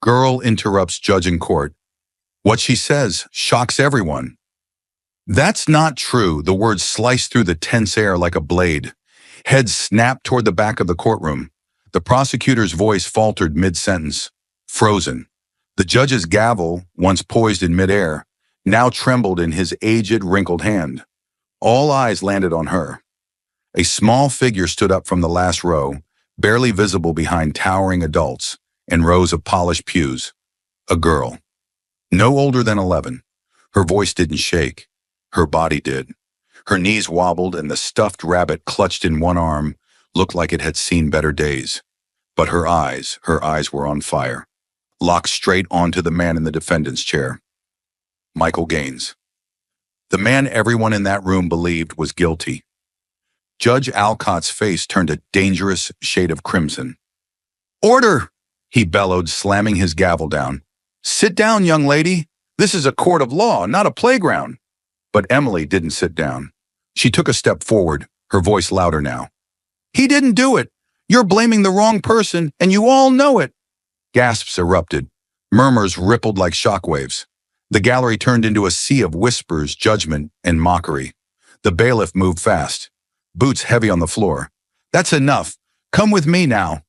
Girl interrupts judge in court. What she says shocks everyone. That's not true. The words slice through the tense air like a blade. Heads snapped toward the back of the courtroom. The prosecutor's voice faltered mid-sentence. Frozen. The judge's gavel, once poised in midair, now trembled in his aged, wrinkled hand. All eyes landed on her. A small figure stood up from the last row, barely visible behind towering adults and rows of polished pews. A girl. No older than 11. Her voice didn't shake. Her body did. Her knees wobbled and the stuffed rabbit clutched in one arm looked like it had seen better days. But her eyes were on fire, locked straight onto the man in the defendant's chair. Michael Gaines. The man everyone in that room believed was guilty. Judge Alcott's face turned a dangerous shade of crimson. "Order!" he bellowed, slamming his gavel down. "Sit down, young lady. This is a court of law, not a playground." But Emily didn't sit down. She took a step forward, her voice louder now. "He didn't do it. You're blaming the wrong person, and you all know it." Gasps erupted. Murmurs rippled like shockwaves. The gallery turned into a sea of whispers, judgment, and mockery. The bailiff moved fast, boots heavy on the floor. "That's enough. Come with me now."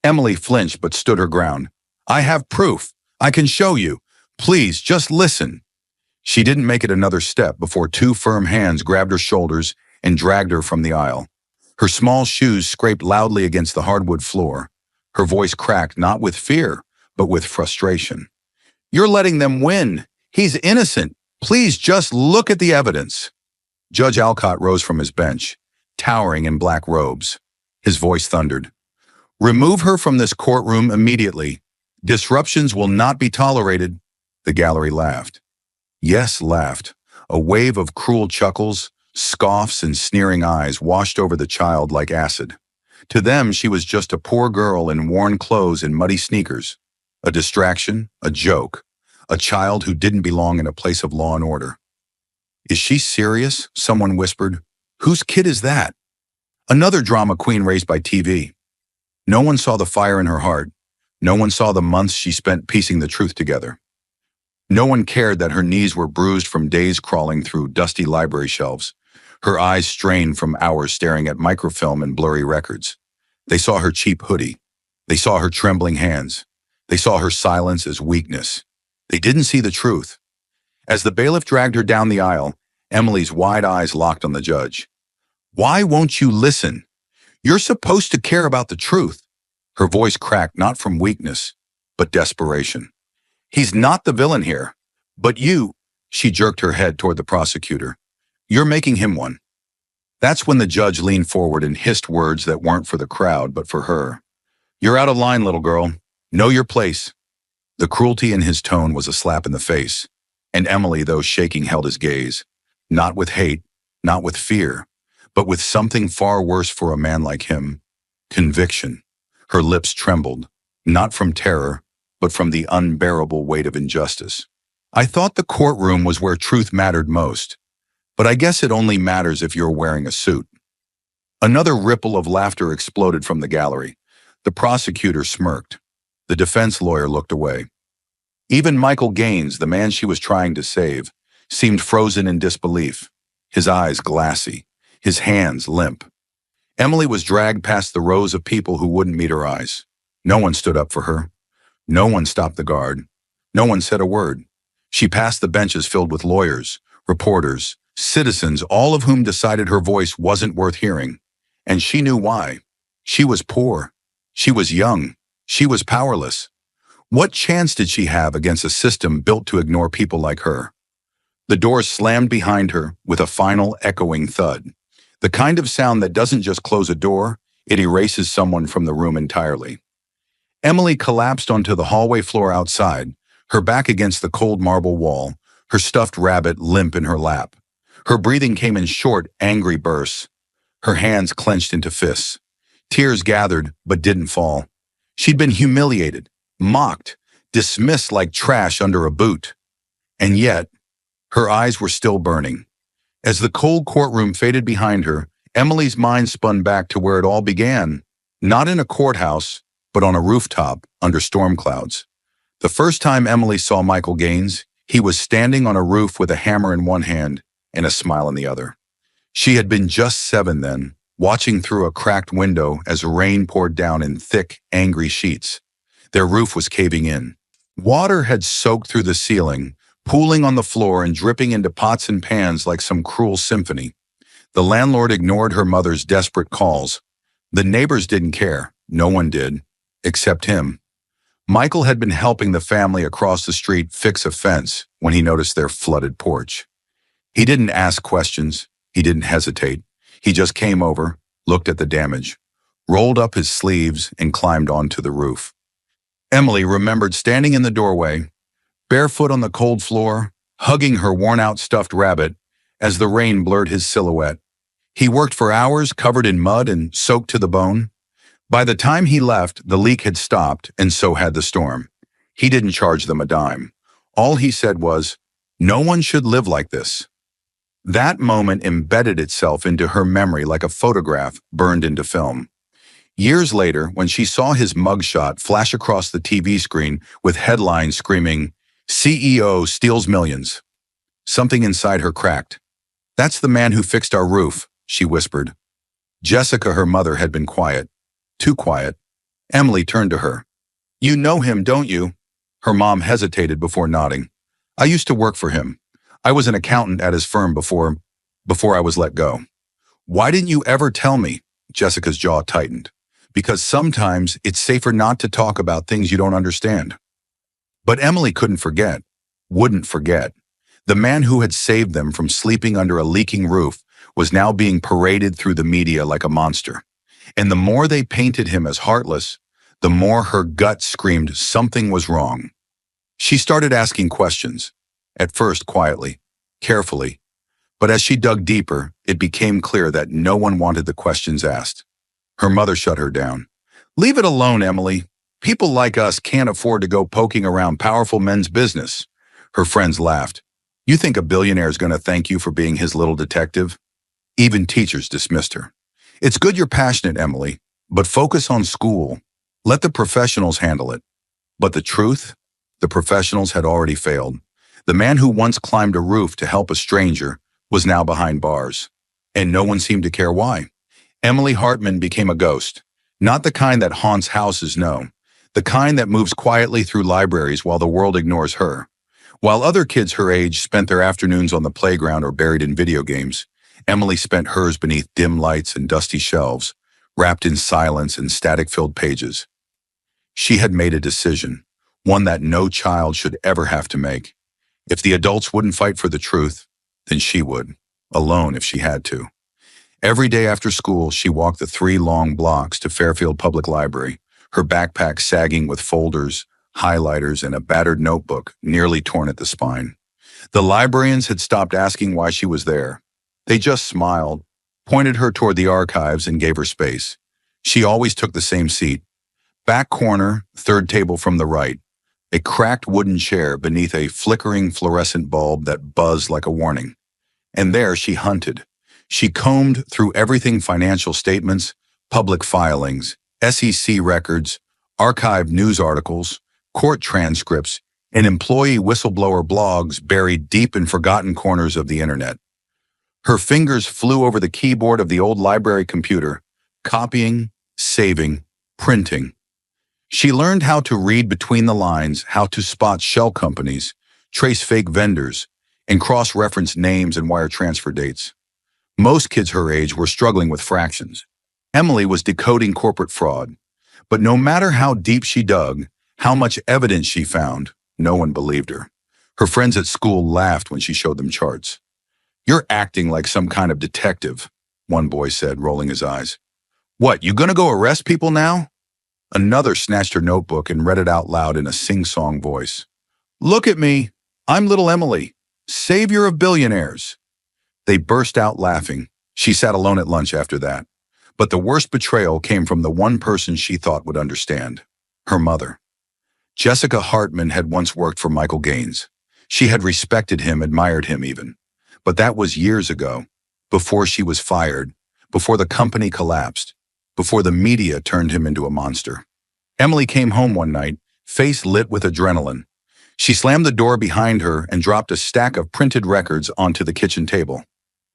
Emily flinched but stood her ground. "I have proof. I can show you. Please, just listen." She didn't make it another step before two firm hands grabbed her shoulders and dragged her from the aisle. Her small shoes scraped loudly against the hardwood floor. Her voice cracked not with fear, but with frustration. "You're letting them win. He's innocent. Please just look at the evidence." Judge Alcott rose from his bench, towering in black robes. His voice thundered. "Remove her from this courtroom immediately. Disruptions will not be tolerated." The gallery laughed. Yes, laughed. A wave of cruel chuckles, scoffs, and sneering eyes washed over the child like acid. To them, she was just a poor girl in worn clothes and muddy sneakers. A distraction, a joke, a child who didn't belong in a place of law and order. "Is she serious?" someone whispered. "Whose kid is that?" Another drama queen raised by TV. No one saw the fire in her heart. No one saw the months she spent piecing the truth together. No one cared that her knees were bruised from days crawling through dusty library shelves, her eyes strained from hours staring at microfilm and blurry records. They saw her cheap hoodie. They saw her trembling hands. They saw her silence as weakness. They didn't see the truth. As the bailiff dragged her down the aisle, Emily's wide eyes locked on the judge. "Why won't you listen? You're supposed to care about the truth." Her voice cracked not from weakness, but desperation. "He's not the villain here, but you," she jerked her head toward the prosecutor. "You're making him one." That's when the judge leaned forward and hissed words that weren't for the crowd, but for her. "You're out of line, little girl. Know your place." The cruelty in his tone was a slap in the face, and Emily, though shaking, held his gaze. Not with hate, not with fear, but with something far worse for a man like him. Conviction. Her lips trembled, not from terror, but from the unbearable weight of injustice. "I thought the courtroom was where truth mattered most, but I guess it only matters if you're wearing a suit." Another ripple of laughter exploded from the gallery. The prosecutor smirked. The defense lawyer looked away. Even Michael Gaines, the man she was trying to save, seemed frozen in disbelief, his eyes glassy, his hands limp. Emily was dragged past the rows of people who wouldn't meet her eyes. No one stood up for her. No one stopped the guard. No one said a word. She passed the benches filled with lawyers, reporters, citizens, all of whom decided her voice wasn't worth hearing. And she knew why. She was poor. She was young. She was powerless. What chance did she have against a system built to ignore people like her? The doors slammed behind her with a final echoing thud. The kind of sound that doesn't just close a door, it erases someone from the room entirely. Emily collapsed onto the hallway floor outside, her back against the cold marble wall, her stuffed rabbit limp in her lap. Her breathing came in short, angry bursts. Her hands clenched into fists. Tears gathered, but didn't fall. She'd been humiliated, mocked, dismissed like trash under a boot. And yet, her eyes were still burning. As the cold courtroom faded behind her, Emily's mind spun back to where it all began, not in a courthouse, but on a rooftop under storm clouds. The first time Emily saw Michael Gaines, he was standing on a roof with a hammer in one hand and a smile in the other. She had been just 7 then, watching through a cracked window as rain poured down in thick, angry sheets. Their roof was caving in. Water had soaked through the ceiling, pooling on the floor and dripping into pots and pans like some cruel symphony. The landlord ignored her mother's desperate calls. The neighbors didn't care. No one did, except him. Michael had been helping the family across the street fix a fence when he noticed their flooded porch. He didn't ask questions. He didn't hesitate. He just came over, looked at the damage, rolled up his sleeves, and climbed onto the roof. Emily remembered standing in the doorway, barefoot on the cold floor, hugging her worn-out stuffed rabbit as the rain blurred his silhouette. He worked for hours, covered in mud and soaked to the bone. By the time he left, the leak had stopped, and so had the storm. He didn't charge them a dime. All he said was, "No one should live like this." That moment embedded itself into her memory like a photograph burned into film. Years later, when she saw his mugshot flash across the TV screen with headlines screaming, "CEO steals millions," something inside her cracked. "That's the man who fixed our roof," she whispered. Jessica, her mother, had been quiet. Too quiet. Emily turned to her. "You know him, don't you?" Her mom hesitated before nodding. "I used to work for him. I was an accountant at his firm before I was let go." "Why didn't you ever tell me?" Jessica's jaw tightened. "Because sometimes it's safer not to talk about things you don't understand." But Emily wouldn't forget. The man who had saved them from sleeping under a leaking roof was now being paraded through the media like a monster. And the more they painted him as heartless, the more her gut screamed something was wrong. She started asking questions, at first quietly, carefully, but as she dug deeper, it became clear that no one wanted the questions asked. Her mother shut her down. "Leave it alone, Emily. People like us can't afford to go poking around powerful men's business." Her friends laughed. "You think a billionaire is going to thank you for being his little detective?" Even teachers dismissed her. "It's good you're passionate, Emily, but focus on school. Let the professionals handle it." But the truth? The professionals had already failed. The man who once climbed a roof to help a stranger was now behind bars. And no one seemed to care why. Emily Hartman became a ghost. Not the kind that haunts houses, no. The kind that moves quietly through libraries while the world ignores her. While other kids her age spent their afternoons on the playground or buried in video games, Emily spent hers beneath dim lights and dusty shelves, wrapped in silence and static-filled pages. She had made a decision, one that no child should ever have to make. If the adults wouldn't fight for the truth, then she would, alone if she had to. Every day after school, she walked the 3 long blocks to Fairfield Public Library, her backpack sagging with folders, highlighters, and a battered notebook nearly torn at the spine. The librarians had stopped asking why she was there. They just smiled, pointed her toward the archives, and gave her space. She always took the same seat. Back corner, 3rd table from the right. A cracked wooden chair beneath a flickering fluorescent bulb that buzzed like a warning. And there she hunted. She combed through everything: financial statements, public filings, SEC records, archived news articles, court transcripts, and employee whistleblower blogs buried deep in forgotten corners of the internet. Her fingers flew over the keyboard of the old library computer, copying, saving, printing. She learned how to read between the lines, how to spot shell companies, trace fake vendors, and cross-reference names and wire transfer dates. Most kids her age were struggling with fractions. Emily was decoding corporate fraud. But no matter how deep she dug, how much evidence she found, no one believed her. Her friends at school laughed when she showed them charts. "You're acting like some kind of detective," one boy said, rolling his eyes. "What, you gonna go arrest people now?" Another snatched her notebook and read it out loud in a sing-song voice. "Look at me. I'm little Emily, savior of billionaires." They burst out laughing. She sat alone at lunch after that. But the worst betrayal came from the one person she thought would understand: her mother. Jessica Hartman had once worked for Michael Gaines. She had respected him, admired him even. But that was years ago, before she was fired, before the company collapsed, before the media turned him into a monster. Emily came home one night, face lit with adrenaline. She slammed the door behind her and dropped a stack of printed records onto the kitchen table.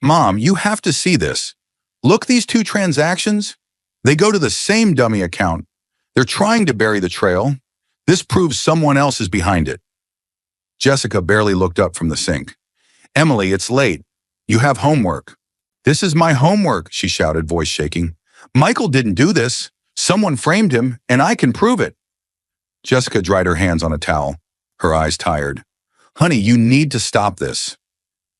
Mom, you have to see this. Look, these two transactions? They go to the same dummy account. They're trying to bury the trail. This proves someone else is behind it. Jessica barely looked up from the sink. Emily, it's late. You have homework. This is my homework, she shouted, voice shaking. Michael didn't do this. Someone framed him, and I can prove it. Jessica dried her hands on a towel, her eyes tired. Honey, you need to stop this.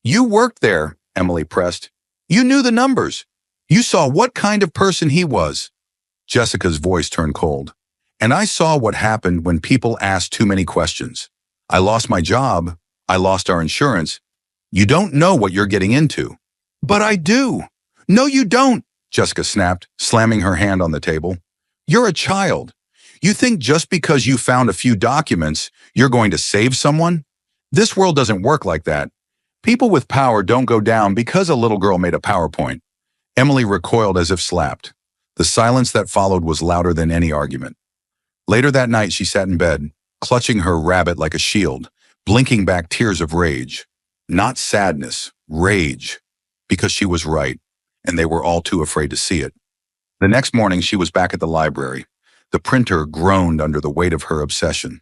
You worked there, Emily pressed. You knew the numbers. You saw what kind of person he was. Jessica's voice turned cold. And I saw what happened when people asked too many questions. I lost my job. I lost our insurance. You don't know what you're getting into. But I do. No, you don't, Jessica snapped, slamming her hand on the table. You're a child. You think just because you found a few documents, you're going to save someone? This world doesn't work like that. People with power don't go down because a little girl made a PowerPoint. Emily recoiled as if slapped. The silence that followed was louder than any argument. Later that night, she sat in bed, clutching her rabbit like a shield, blinking back tears of rage. Not sadness, rage. Because she was right, and they were all too afraid to see it. The next morning, she was back at the library. The printer groaned under the weight of her obsession.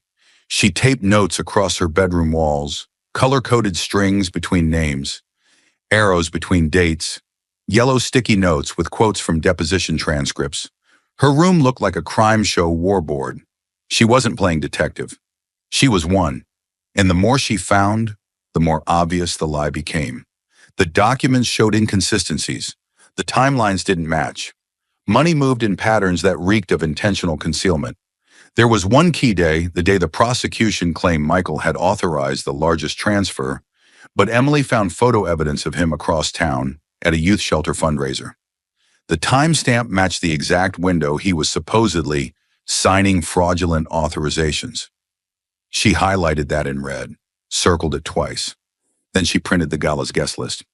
She taped notes across her bedroom walls, color-coded strings between names, arrows between dates, yellow sticky notes with quotes from deposition transcripts. Her room looked like a crime show war board. She wasn't playing detective. She was one. And the more she found, the more obvious the lie became. The documents showed inconsistencies. The timelines didn't match. Money moved in patterns that reeked of intentional concealment. There was one key day, the day the prosecution claimed Michael had authorized the largest transfer, but Emily found photo evidence of him across town at a youth shelter fundraiser. The timestamp matched the exact window he was supposedly signing fraudulent authorizations. She highlighted that in red, circled it twice. Then she printed the gala's guest list.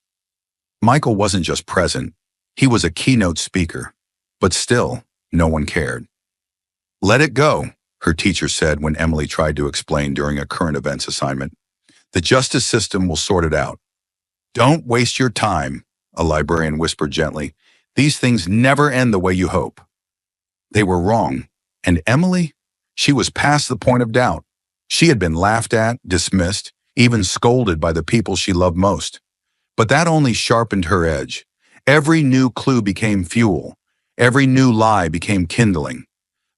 Michael wasn't just present, he was a keynote speaker, but still, no one cared. Let it go, her teacher said when Emily tried to explain during a current events assignment. The justice system will sort it out. Don't waste your time, a librarian whispered gently. These things never end the way you hope. They were wrong, and Emily, she was past the point of doubt. She had been laughed at, dismissed, even scolded by the people she loved most. But that only sharpened her edge. Every new clue became fuel. Every new lie became kindling.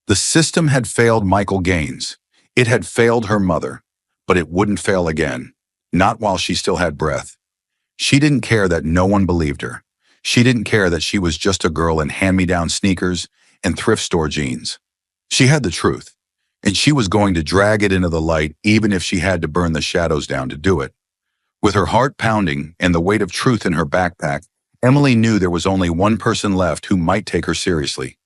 The system had failed Michael Gaines. It had failed her mother. But it wouldn't fail again. Not while she still had breath. She didn't care that no one believed her. She didn't care that she was just a girl in hand-me-down sneakers and thrift store jeans. She had the truth. And she was going to drag it into the light even if she had to burn the shadows down to do it. With her heart pounding and the weight of truth in her backpack, Emily knew there was only one person left who might take her seriously.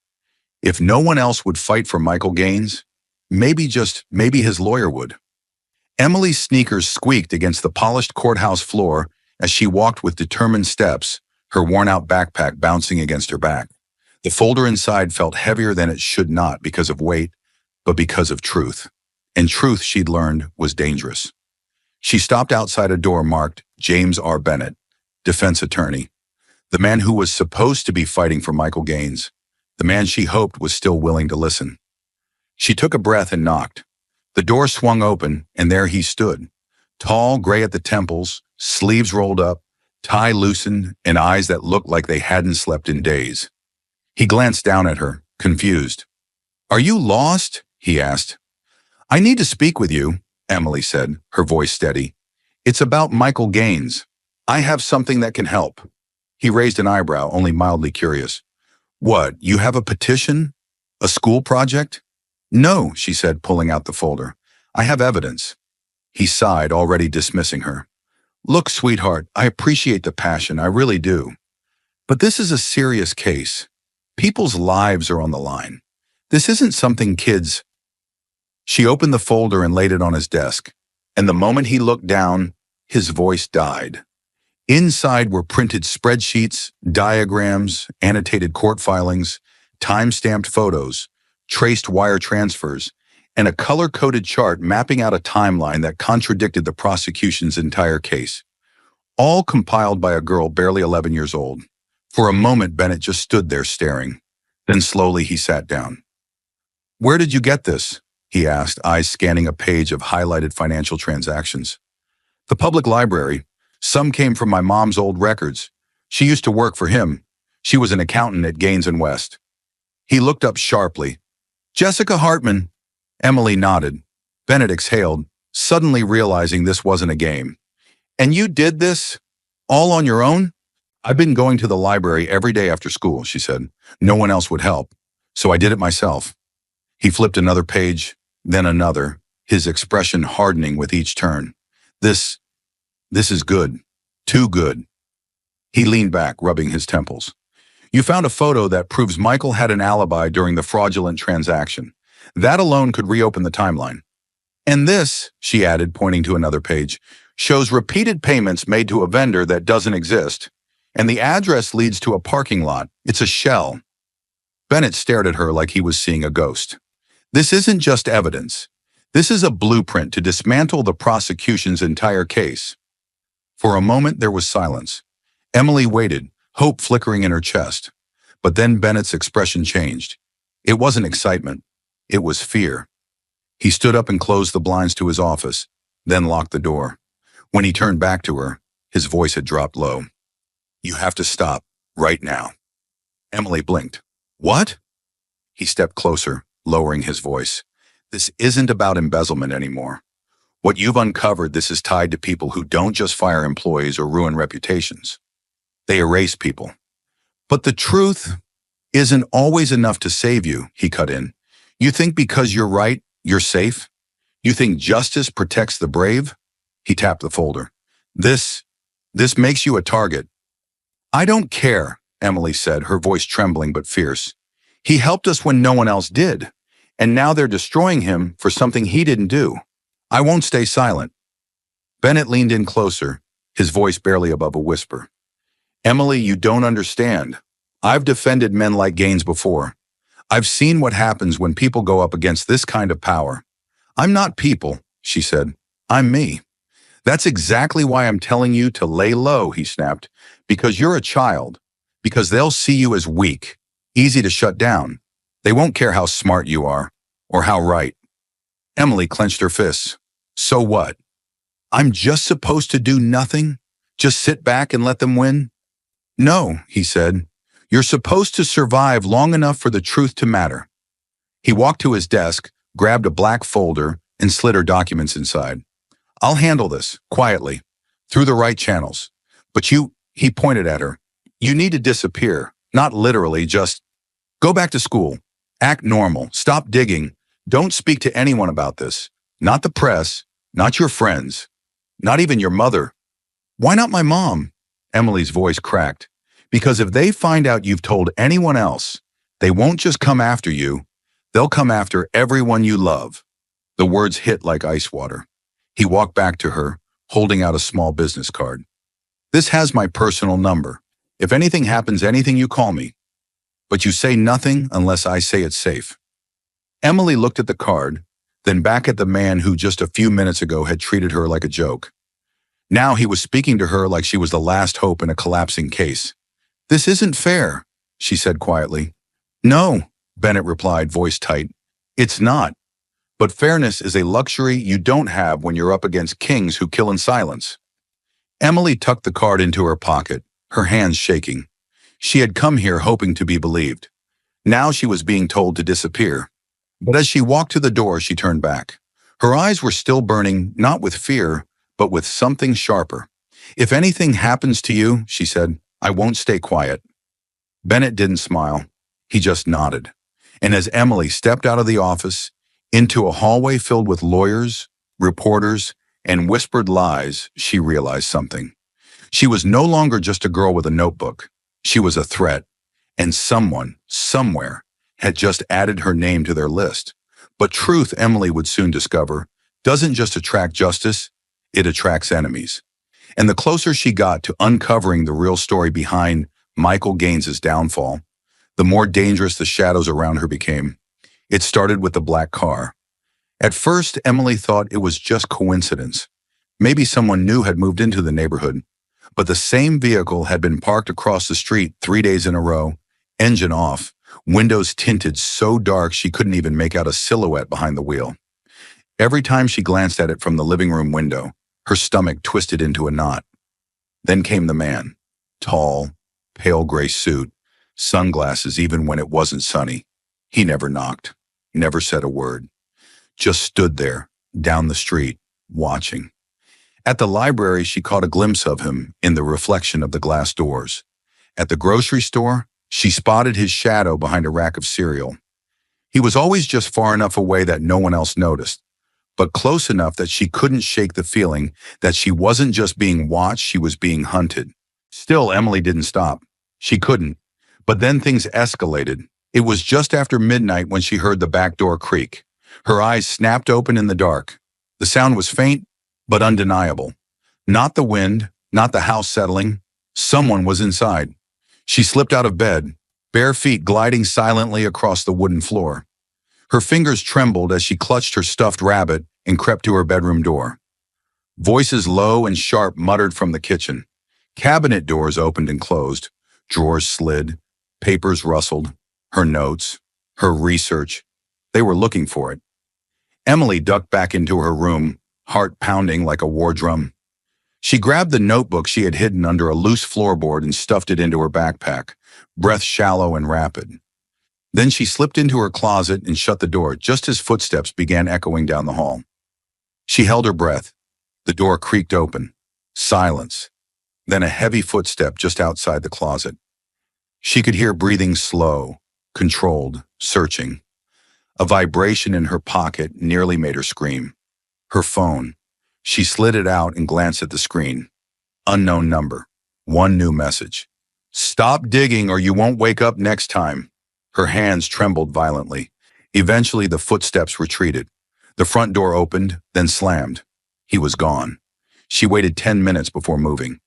If no one else would fight for Michael Gaines, maybe his lawyer would. Emily's sneakers squeaked against the polished courthouse floor as she walked with determined steps, her worn-out backpack bouncing against her back. The folder inside felt heavier than it should not because of weight, but because of truth. And truth, she'd learned, was dangerous. She stopped outside a door marked James R. Bennett, defense attorney, the man who was supposed to be fighting for Michael Gaines, the man she hoped was still willing to listen. She took a breath and knocked. The door swung open, and there he stood, tall, gray at the temples, sleeves rolled up, tie loosened, and eyes that looked like they hadn't slept in days. He glanced down at her, confused. "Are you lost?" he asked. "I need to speak with you," Emily said, her voice steady. "It's about Michael Gaines. I have something that can help." He raised an eyebrow, only mildly curious. "What, you have a petition? A school project?" "No," she said, pulling out the folder. "I have evidence." He sighed, already dismissing her. "Look, sweetheart, I appreciate the passion, I really do. But this is a serious case. People's lives are on the line. This isn't something kids—" She opened the folder and laid it on his desk, and the moment he looked down, his voice died. Inside were printed spreadsheets, diagrams, annotated court filings, time-stamped photos, traced wire transfers, and a color-coded chart mapping out a timeline that contradicted the prosecution's entire case, all compiled by a girl barely 11 years old. For a moment, Bennett just stood there staring. Then slowly he sat down. "Where did you get this?" he asked, eyes scanning a page of highlighted financial transactions. "The public library. Some came from my mom's old records. She used to work for him. She was an accountant at Gaines and West." He looked up sharply. "Jessica Hartman." Emily nodded. Bennett exhaled, suddenly realizing this wasn't a game. "And you did this? All on your own?" "I've been going to the library every day after school," she said. "No one else would help, so I did it myself." He flipped another page, then another, his expression hardening with each turn. This is good. Too good." He leaned back, rubbing his temples. "You found a photo that proves Michael had an alibi during the fraudulent transaction. That alone could reopen the timeline. And this," she added, pointing to another page, "shows repeated payments made to a vendor that doesn't exist. And the address leads to a parking lot. It's a shell." Bennett stared at her like he was seeing a ghost. "This isn't just evidence. This is a blueprint to dismantle the prosecution's entire case." For a moment, there was silence. Emily waited, hope flickering in her chest. But then Bennett's expression changed. It wasn't excitement. It was fear. He stood up and closed the blinds to his office, then locked the door. When he turned back to her, his voice had dropped low. "You have to stop, right now." Emily blinked. "What?" He stepped closer, lowering his voice. "This isn't about embezzlement anymore. What you've uncovered, this is tied to people who don't just fire employees or ruin reputations. They erase people. But the truth isn't always enough to save you," he cut in. "You think because you're right, you're safe? You think justice protects the brave?" He tapped the folder. This makes you a target." "I don't care," Emily said, her voice trembling but fierce. "He helped us when no one else did. And now they're destroying him for something he didn't do. I won't stay silent." Bennett leaned in closer, his voice barely above a whisper. "Emily, you don't understand. I've defended men like Gaines before. I've seen what happens when people go up against this kind of power. I'm not people," she said. "I'm me. That's exactly why I'm telling you to lay low," he snapped. "Because you're a child. Because they'll see you as weak, easy to shut down. They won't care how smart you are, or how right." Emily clenched her fists. "So what? I'm just supposed to do nothing? Just sit back and let them win?" "No," he said. "You're supposed to survive long enough for the truth to matter." He walked to his desk, grabbed a black folder, and slid her documents inside. "I'll handle this, quietly, through the right channels. But he pointed at her, "you need to disappear, not literally, just go back to school. Act normal, stop digging. Don't speak to anyone about this. Not the press, not your friends, not even your mother." "Why not my mom?" Emily's voice cracked. "Because if they find out you've told anyone else, they won't just come after you, they'll come after everyone you love." The words hit like ice water. He walked back to her, holding out a small business card. "This has my personal number. If anything happens, anything, you call me. But you say nothing unless I say it's safe." Emily looked at the card, then back at the man who just a few minutes ago had treated her like a joke. Now he was speaking to her like she was the last hope in a collapsing case. "This isn't fair," she said quietly. "No," Bennett replied, voice tight. "It's not. But fairness is a luxury you don't have when you're up against kings who kill in silence." Emily tucked the card into her pocket, her hands shaking. She had come here hoping to be believed. Now she was being told to disappear. But as she walked to the door, she turned back. Her eyes were still burning, not with fear, but with something sharper. "If anything happens to you," she said, "I won't stay quiet." Bennett didn't smile. He just nodded. And as Emily stepped out of the office, into a hallway filled with lawyers, reporters, and whispered lies, she realized something. She was no longer just a girl with a notebook. She was a threat. And someone, somewhere, had just added her name to their list. But truth, Emily would soon discover, doesn't just attract justice, it attracts enemies. And the closer she got to uncovering the real story behind Michael Gaines's downfall, the more dangerous the shadows around her became. It started with the black car. At first, Emily thought it was just coincidence. Maybe someone new had moved into the neighborhood, but the same vehicle had been parked across the street 3 days in a row, engine off, windows tinted so dark she couldn't even make out a silhouette behind the wheel. Every time she glanced at it from the living room window, her stomach twisted into a knot. Then came the man. Tall, pale gray suit, sunglasses even when it wasn't sunny. He never knocked, never said a word, just stood there, down the street, watching. At the library, she caught a glimpse of him in the reflection of the glass doors. At the grocery store, she spotted his shadow behind a rack of cereal. He was always just far enough away that no one else noticed, but close enough that she couldn't shake the feeling that she wasn't just being watched, she was being hunted. Still, Emily didn't stop. She couldn't. But then things escalated. It was just after midnight when she heard the back door creak. Her eyes snapped open in the dark. The sound was faint, but undeniable. Not the wind, not the house settling. Someone was inside. She slipped out of bed, bare feet gliding silently across the wooden floor. Her fingers trembled as she clutched her stuffed rabbit and crept to her bedroom door. Voices low and sharp muttered from the kitchen. Cabinet doors opened and closed. Drawers slid. Papers rustled. Her notes. Her research. They were looking for it. Emily ducked back into her room, heart pounding like a war drum. She grabbed the notebook she had hidden under a loose floorboard and stuffed it into her backpack, breath shallow and rapid. Then she slipped into her closet and shut the door just as footsteps began echoing down the hall. She held her breath. The door creaked open. Silence. Then a heavy footstep just outside the closet. She could hear breathing slow, controlled, searching. A vibration in her pocket nearly made her scream. Her phone. She slid it out and glanced at the screen. Unknown number. One new message. "Stop digging or you won't wake up next time." Her hands trembled violently. Eventually, the footsteps retreated. The front door opened, then slammed. He was gone. She waited 10 minutes before moving.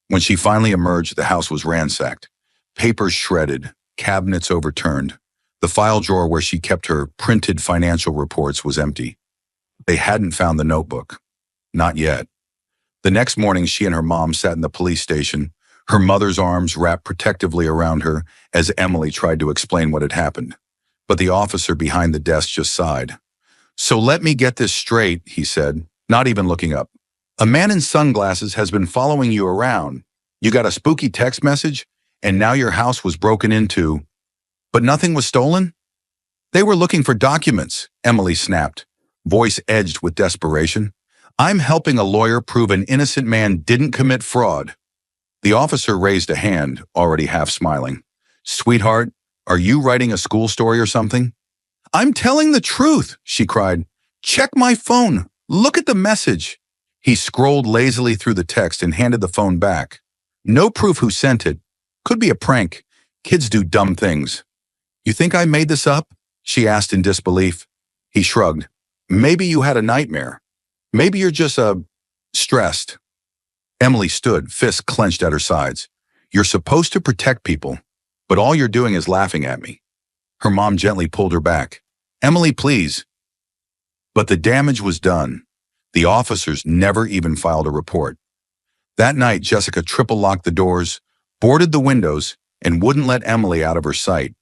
When she finally emerged, the house was ransacked. Papers shredded, cabinets overturned. The file drawer where she kept her printed financial reports was empty. They hadn't found the notebook. Not yet. The next morning, she and her mom sat in the police station, her mother's arms wrapped protectively around her as Emily tried to explain what had happened. But the officer behind the desk just sighed. "So let me get this straight," he said, not even looking up. "A man in sunglasses has been following you around. You got a spooky text message, and now your house was broken into. But nothing was stolen?" "They were looking for documents," Emily snapped, voice edged with desperation. "I'm helping a lawyer prove an innocent man didn't commit fraud." The officer raised a hand, already half smiling. "Sweetheart, are you writing a school story or something?" "I'm telling the truth," she cried. "Check my phone. Look at the message." He scrolled lazily through the text and handed the phone back. "No proof who sent it. Could be a prank. Kids do dumb things." "You think I made this up?" she asked in disbelief. He shrugged. "Maybe you had a nightmare. Maybe you're just, stressed." Emily stood, fists clenched at her sides. "You're supposed to protect people, but all you're doing is laughing at me." Her mom gently pulled her back. "Emily, please." But the damage was done. The officers never even filed a report. That night, Jessica triple-locked the doors, boarded the windows, and wouldn't let Emily out of her sight.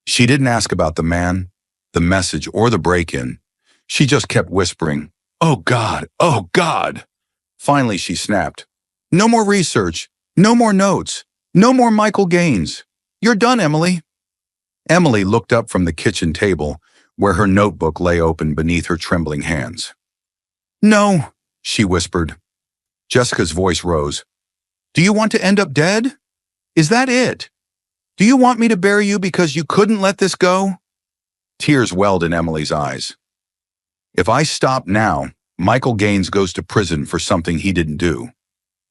She didn't ask about the man, the message, or the break-in. She just kept whispering, "Oh God, oh God." Finally, she snapped. "No more research, no more notes, no more Michael Gaines. You're done, Emily." Emily looked up from the kitchen table, where her notebook lay open beneath her trembling hands. "No," she whispered. Jessica's voice rose. "Do you want to end up dead? Is that it? Do you want me to bury you because you couldn't let this go?" Tears welled in Emily's eyes. "If I stop now, Michael Gaines goes to prison for something he didn't do."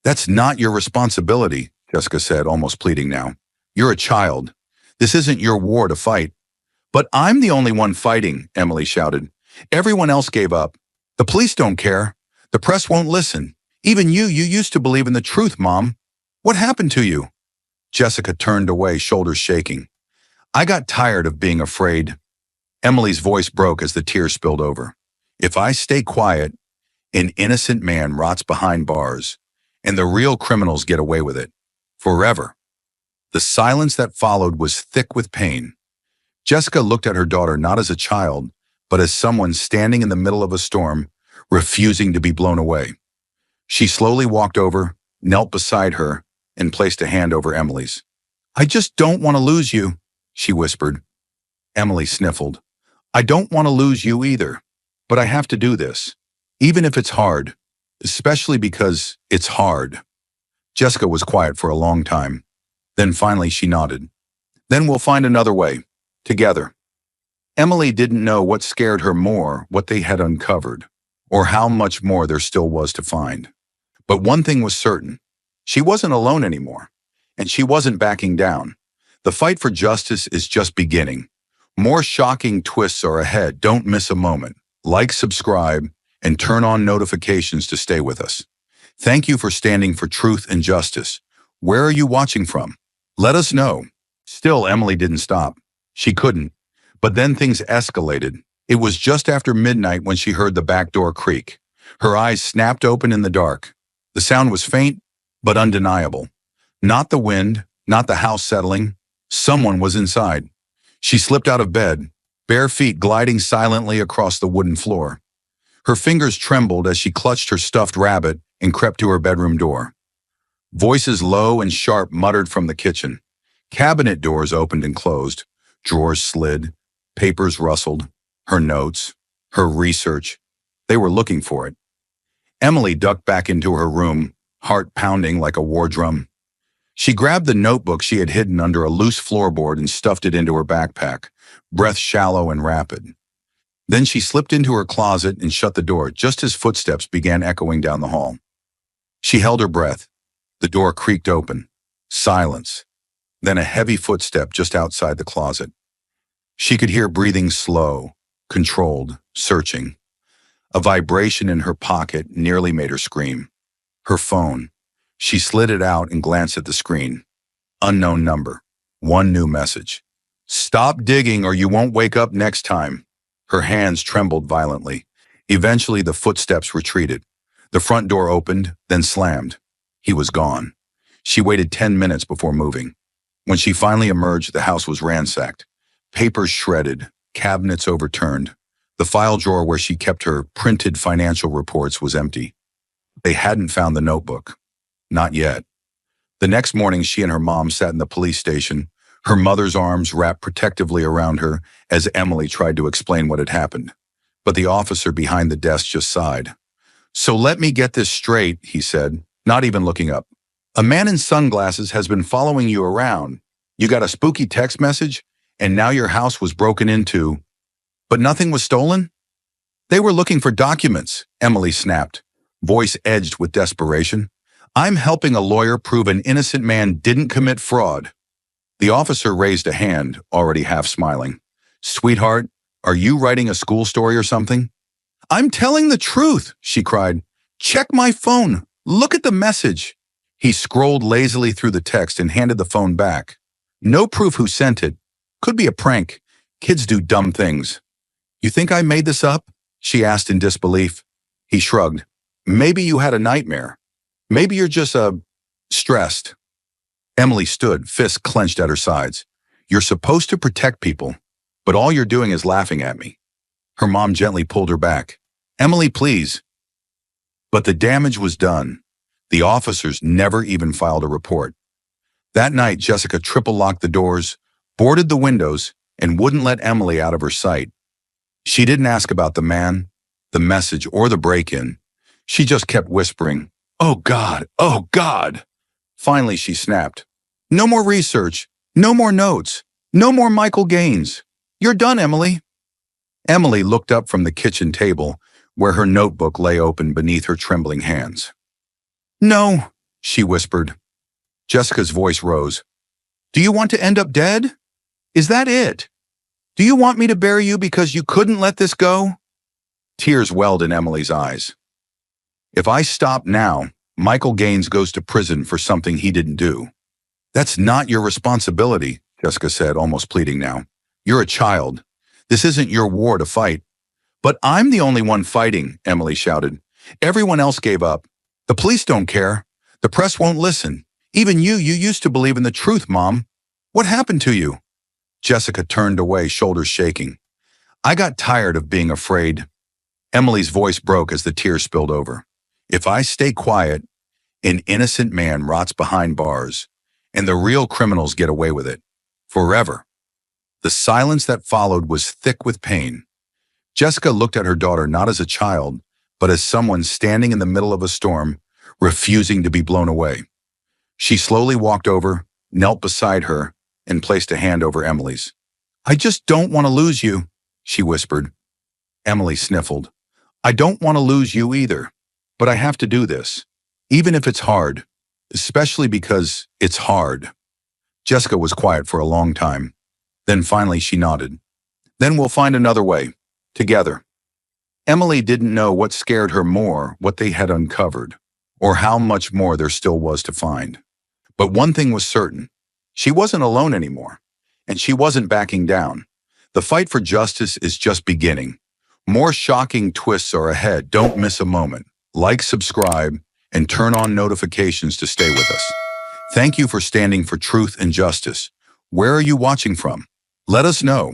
"That's not your responsibility," Jessica said, almost pleading now. "You're a child. This isn't your war to fight." "But I'm the only one fighting," Emily shouted. "Everyone else gave up. The police don't care. The press won't listen. Even you used to believe in the truth, Mom. What happened to you?" Jessica turned away, shoulders shaking. "I got tired of being afraid." Emily's voice broke as the tears spilled over. If I stay quiet, an innocent man rots behind bars, and the real criminals get away with it. Forever. The silence that followed was thick with pain. Jessica looked at her daughter not as a child, but as someone standing in the middle of a storm, refusing to be blown away. She slowly walked over, knelt beside her, and placed a hand over Emily's. "I just don't want to lose you," she whispered. Emily sniffled. "I don't want to lose you either, but I have to do this, even if it's hard, especially because it's hard." Jessica was quiet for a long time. Then finally she nodded. "Then we'll find another way, together." Emily didn't know what scared her more, what they had uncovered, or how much more there still was to find. But one thing was certain. She wasn't alone anymore, and she wasn't backing down. The fight for justice is just beginning. More shocking twists are ahead. Don't miss a moment. Like, subscribe, and turn on notifications to stay with us. Thank you for standing for truth and justice. Where are you watching from? Let us know. Still, Emily didn't stop. She couldn't. But then things escalated. It was just after midnight when she heard the back door creak. Her eyes snapped open in the dark. The sound was faint, but undeniable. Not the wind, not the house settling. Someone was inside. She slipped out of bed, bare feet gliding silently across the wooden floor. Her fingers trembled as she clutched her stuffed rabbit and crept to her bedroom door. Voices low and sharp muttered from the kitchen. Cabinet doors opened and closed. Drawers slid. Papers rustled. Her notes. Her research. They were looking for it. Emily ducked back into her room, heart pounding like a war drum. She grabbed the notebook she had hidden under a loose floorboard and stuffed it into her backpack, breath shallow and rapid. Then she slipped into her closet and shut the door just as footsteps began echoing down the hall. She held her breath. The door creaked open. Silence. Then a heavy footstep just outside the closet. She could hear breathing slow, controlled, searching. A vibration in her pocket nearly made her scream. Her phone. She slid it out and glanced at the screen. Unknown number. One new message. "Stop digging or you won't wake up next time." Her hands trembled violently. Eventually, the footsteps retreated. The front door opened, then slammed. He was gone. She waited 10 minutes before moving. When she finally emerged, the house was ransacked. Papers shredded, cabinets overturned. The file drawer where she kept her printed financial reports was empty. They hadn't found the notebook. Not yet. The next morning, she and her mom sat in the police station, her mother's arms wrapped protectively around her as Emily tried to explain what had happened. But the officer behind the desk just sighed. "So let me get this straight," he said, not even looking up. "A man in sunglasses has been following you around. You got a spooky text message, and now your house was broken into. But nothing was stolen?" "They were looking for documents," Emily snapped, voice edged with desperation. "I'm helping a lawyer prove an innocent man didn't commit fraud." The officer raised a hand, already half smiling. "Sweetheart, are you writing a school story or something?" "I'm telling the truth," she cried. "Check my phone. Look at the message." He scrolled lazily through the text and handed the phone back. "No proof who sent it. Could be a prank. Kids do dumb things." "You think I made this up?" she asked in disbelief. He shrugged. "Maybe you had a nightmare. Maybe you're just, stressed." Emily stood, fists clenched at her sides. "You're supposed to protect people, but all you're doing is laughing at me." Her mom gently pulled her back. "Emily, please." But the damage was done. The officers never even filed a report. That night, Jessica triple-locked the doors, boarded the windows, and wouldn't let Emily out of her sight. She didn't ask about the man, the message, or the break-in. She just kept whispering, "Oh God, oh God." Finally, she snapped. "No more research, no more notes, no more Michael Gaines. You're done, Emily." Emily looked up from the kitchen table, where her notebook lay open beneath her trembling hands. "No," she whispered. Jessica's voice rose. "Do you want to end up dead? Is that it? Do you want me to bury you because you couldn't let this go?" Tears welled in Emily's eyes. "If I stop now, Michael Gaines goes to prison for something he didn't do." "That's not your responsibility," Jessica said, almost pleading now. "You're a child. This isn't your war to fight. But I'm the only one fighting, Emily shouted. Everyone else gave up. The police don't care. The press won't listen. Even you used to believe in the truth, Mom. What happened to you? Jessica turned away, shoulders shaking. I got tired of being afraid. Emily's voice broke as the tears spilled over. If I stay quiet, an innocent man rots behind bars, and the real criminals get away with it. Forever. The silence that followed was thick with pain. Jessica looked at her daughter not as a child, but as someone standing in the middle of a storm, refusing to be blown away. She slowly walked over, knelt beside her, and placed a hand over Emily's. I just don't want to lose you, she whispered. Emily sniffled. I don't want to lose you either, but I have to do this, even if it's hard, especially because it's hard. Jessica was quiet for a long time. Then finally she nodded. Then we'll find another way, together. Emily didn't know what scared her more, what they had uncovered, or how much more there still was to find. But one thing was certain. She wasn't alone anymore, and she wasn't backing down. The fight for justice is just beginning. More shocking twists are ahead. Don't miss a moment. Like, subscribe, and turn on notifications to stay with us. Thank you for standing for truth and justice. Where are you watching from? Let us know.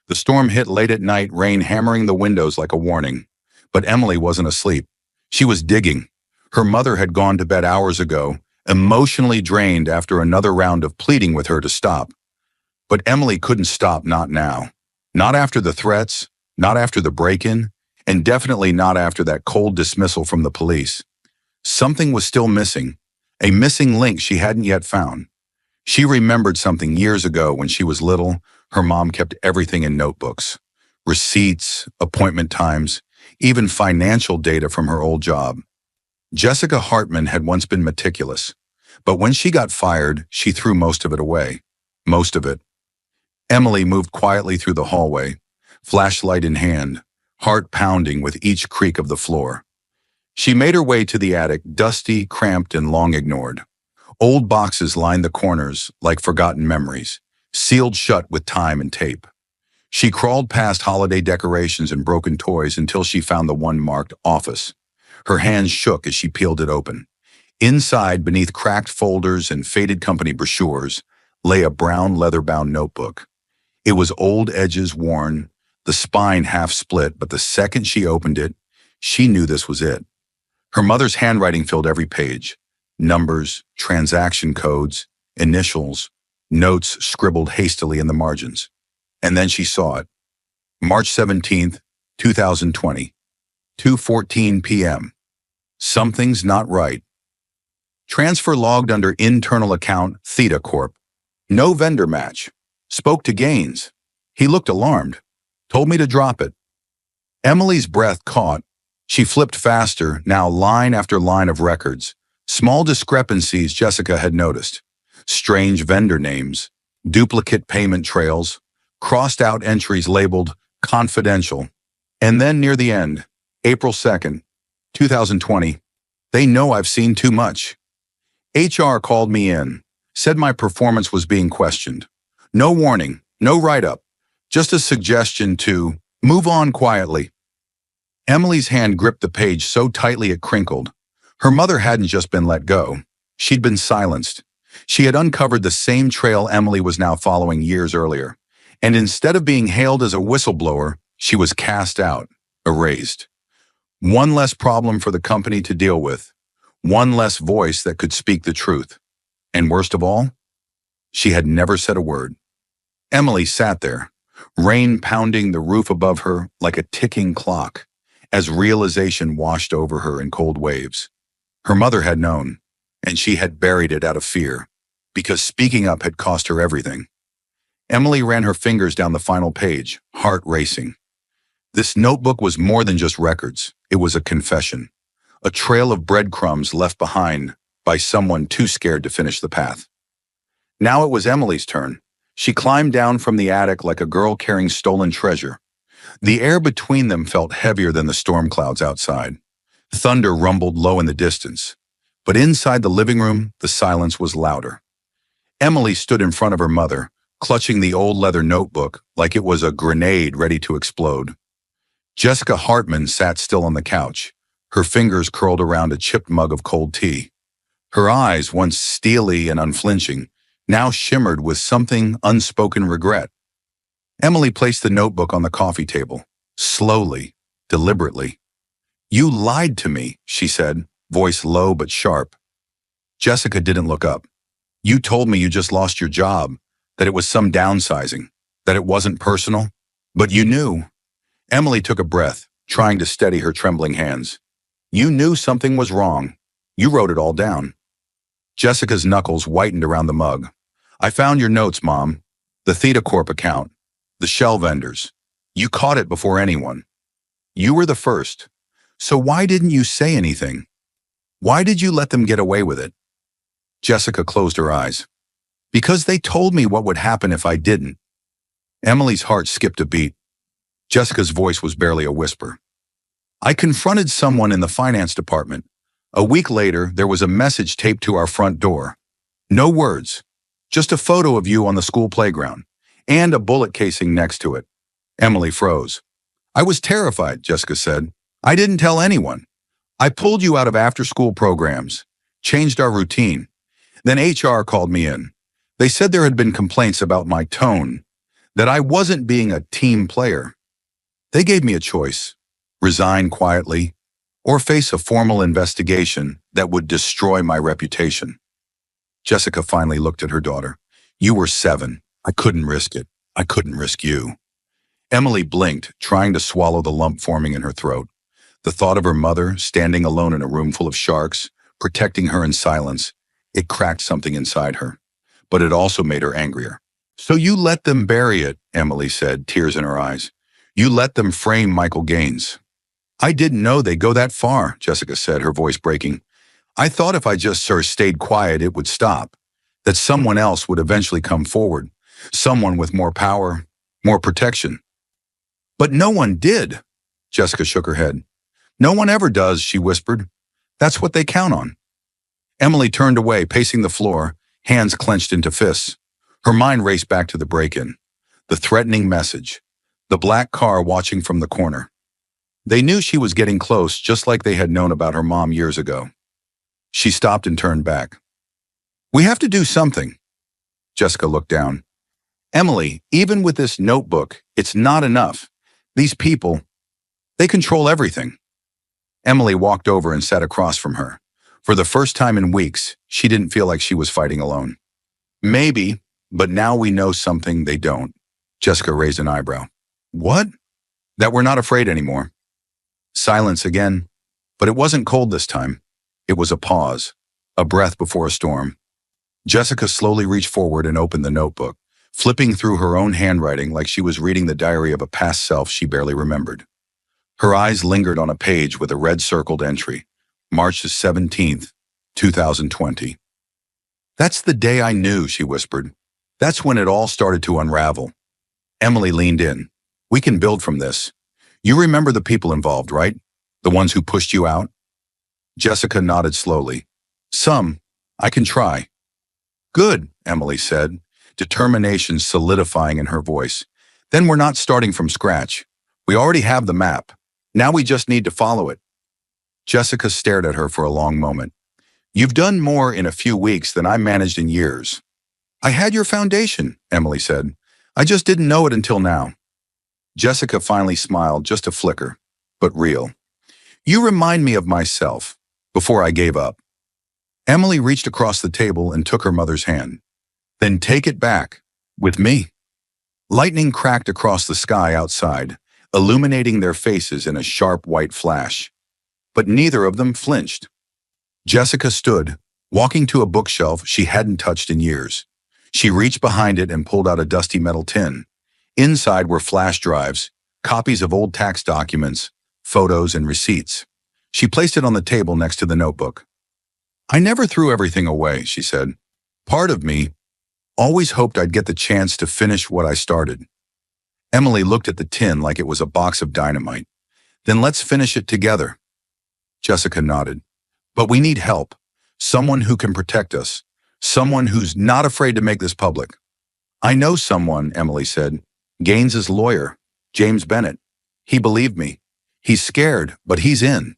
The storm hit late at night, rain hammering the windows like a warning. But Emily wasn't asleep. She was digging. Her mother had gone to bed hours ago, emotionally drained after another round of pleading with her to stop. But Emily couldn't stop, not now. Not after the threats, not after the break-in, and definitely not after that cold dismissal from the police. Something was still missing, a missing link she hadn't yet found. She remembered something years ago when she was little. Her mom kept everything in notebooks. Receipts, appointment times, even financial data from her old job. Jessica Hartman had once been meticulous, but when she got fired, she threw most of it away. Most of it. Emily moved quietly through the hallway, flashlight in hand, heart pounding with each creak of the floor. She made her way to the attic, dusty, cramped, and long ignored. Old boxes lined the corners like forgotten memories, sealed shut with time and tape. She crawled past holiday decorations and broken toys until she found the one marked office. Her hands shook as she peeled it open. Inside, beneath cracked folders and faded company brochures, lay a brown leather-bound notebook. It was old edges worn, the spine half split, but the second she opened it, she knew this was it. Her mother's handwriting filled every page. Numbers, transaction codes, initials, notes scribbled hastily in the margins. And then she saw it. March 17th, 2020, 2:14 p.m. Something's not right. Transfer logged under internal account Theta Corp. No vendor match. Spoke to Gaines. He looked alarmed. Told me to drop it. Emily's breath caught. She flipped faster, now line after line of records. Small discrepancies Jessica had noticed. Strange vendor names, duplicate payment trails, crossed out entries labeled confidential. And then near the end, April 2nd, 2020, they know I've seen too much. HR called me in, said my performance was being questioned. No warning, no write-up, just a suggestion to move on quietly. Emily's hand gripped the page so tightly it crinkled. Her mother hadn't just been let go. She'd been silenced. She had uncovered the same trail Emily was now following years earlier. And instead of being hailed as a whistleblower, she was cast out, erased. One less problem for the company to deal with. One less voice that could speak the truth. And worst of all, she had never said a word. Emily sat there, rain pounding the roof above her like a ticking clock, as realization washed over her in cold waves. Her mother had known, and she had buried it out of fear, because speaking up had cost her everything. Emily ran her fingers down the final page, heart racing. This notebook was more than just records. It was a confession, a trail of breadcrumbs left behind by someone too scared to finish the path. Now it was Emily's turn. She climbed down from the attic like a girl carrying stolen treasure. The air between them felt heavier than the storm clouds outside. Thunder rumbled low in the distance. But inside the living room, the silence was louder. Emily stood in front of her mother, clutching the old leather notebook like it was a grenade ready to explode. Jessica Hartman sat still on the couch, her fingers curled around a chipped mug of cold tea. Her eyes, once steely and unflinching, now shimmered with something unspoken regret. Emily placed the notebook on the coffee table, slowly, deliberately. "You lied to me," she said, voice low but sharp. Jessica didn't look up. "You told me you just lost your job, that it was some downsizing, that it wasn't personal, but you knew." Emily took a breath, trying to steady her trembling hands. "You knew something was wrong. You wrote it all down." Jessica's knuckles whitened around the mug. "I found your notes, Mom. The Theta Corp account. The shell vendors. You caught it before anyone. You were the first. So why didn't you say anything? Why did you let them get away with it?" Jessica closed her eyes. "Because they told me what would happen if I didn't." Emily's heart skipped a beat. Jessica's voice was barely a whisper. "I confronted someone in the finance department. A week later, there was a message taped to our front door. No words, just a photo of you on the school playground, and a bullet casing next to it." Emily froze. "I was terrified," Jessica said. "I didn't tell anyone. I pulled you out of after-school programs, changed our routine. Then HR called me in. They said there had been complaints about my tone, that I wasn't being a team player. They gave me a choice: resign quietly, or face a formal investigation that would destroy my reputation." Jessica finally looked at her daughter. "You were 7. I couldn't risk it. I couldn't risk you." Emily blinked, trying to swallow the lump forming in her throat. The thought of her mother, standing alone in a room full of sharks, protecting her in silence, it cracked something inside her. But it also made her angrier. "So you let them bury it," Emily said, tears in her eyes. "You let them frame Michael Gaines." "I didn't know they'd go that far," Jessica said, her voice breaking. "I thought if I just stayed quiet, it would stop, that someone else would eventually come forward, someone with more power, more protection." "But no one did." Jessica shook her head. "No one ever does," she whispered. "That's what they count on." Emily turned away, pacing the floor, hands clenched into fists. Her mind raced back to the break-in, the threatening message, the black car watching from the corner. They knew she was getting close, just like they had known about her mom years ago. She stopped and turned back. "We have to do something." Jessica looked down. "Emily, even with this notebook, it's not enough. These people, they control everything." Emily walked over and sat across from her. For the first time in weeks, she didn't feel like she was fighting alone. "Maybe, but now we know something they don't." Jessica raised an eyebrow. "What?" "That we're not afraid anymore." Silence again, but it wasn't cold this time. It was a pause, a breath before a storm. Jessica slowly reached forward and opened the notebook, flipping through her own handwriting like she was reading the diary of a past self she barely remembered. Her eyes lingered on a page with a red circled entry, March 17th, 2020. "That's the day I knew," she whispered. "That's when it all started to unravel." Emily leaned in. "We can build from this. You remember the people involved, right? The ones who pushed you out?" Jessica nodded slowly. "Some. I can try." "Good," Emily said, determination solidifying in her voice. "Then we're not starting from scratch. We already have the map. Now we just need to follow it." Jessica stared at her for a long moment. "You've done more in a few weeks than I managed in years." "I had your foundation," Emily said. "I just didn't know it until now." Jessica finally smiled, just a flicker, but real. "You remind me of myself, before I gave up." Emily reached across the table and took her mother's hand. "Then take it back, with me." Lightning cracked across the sky outside, illuminating their faces in a sharp white flash. But neither of them flinched. Jessica stood, walking to a bookshelf she hadn't touched in years. She reached behind it and pulled out a dusty metal tin. Inside were flash drives, copies of old tax documents, photos, and receipts. She placed it on the table next to the notebook. "I never threw everything away," she said. "Part of me always hoped I'd get the chance to finish what I started." Emily looked at the tin like it was a box of dynamite. "Then let's finish it together." Jessica nodded. "But we need help. Someone who can protect us. Someone who's not afraid to make this public." "I know someone," Emily said. "Gaines's lawyer, James Bennett. He believed me. He's scared, but he's in.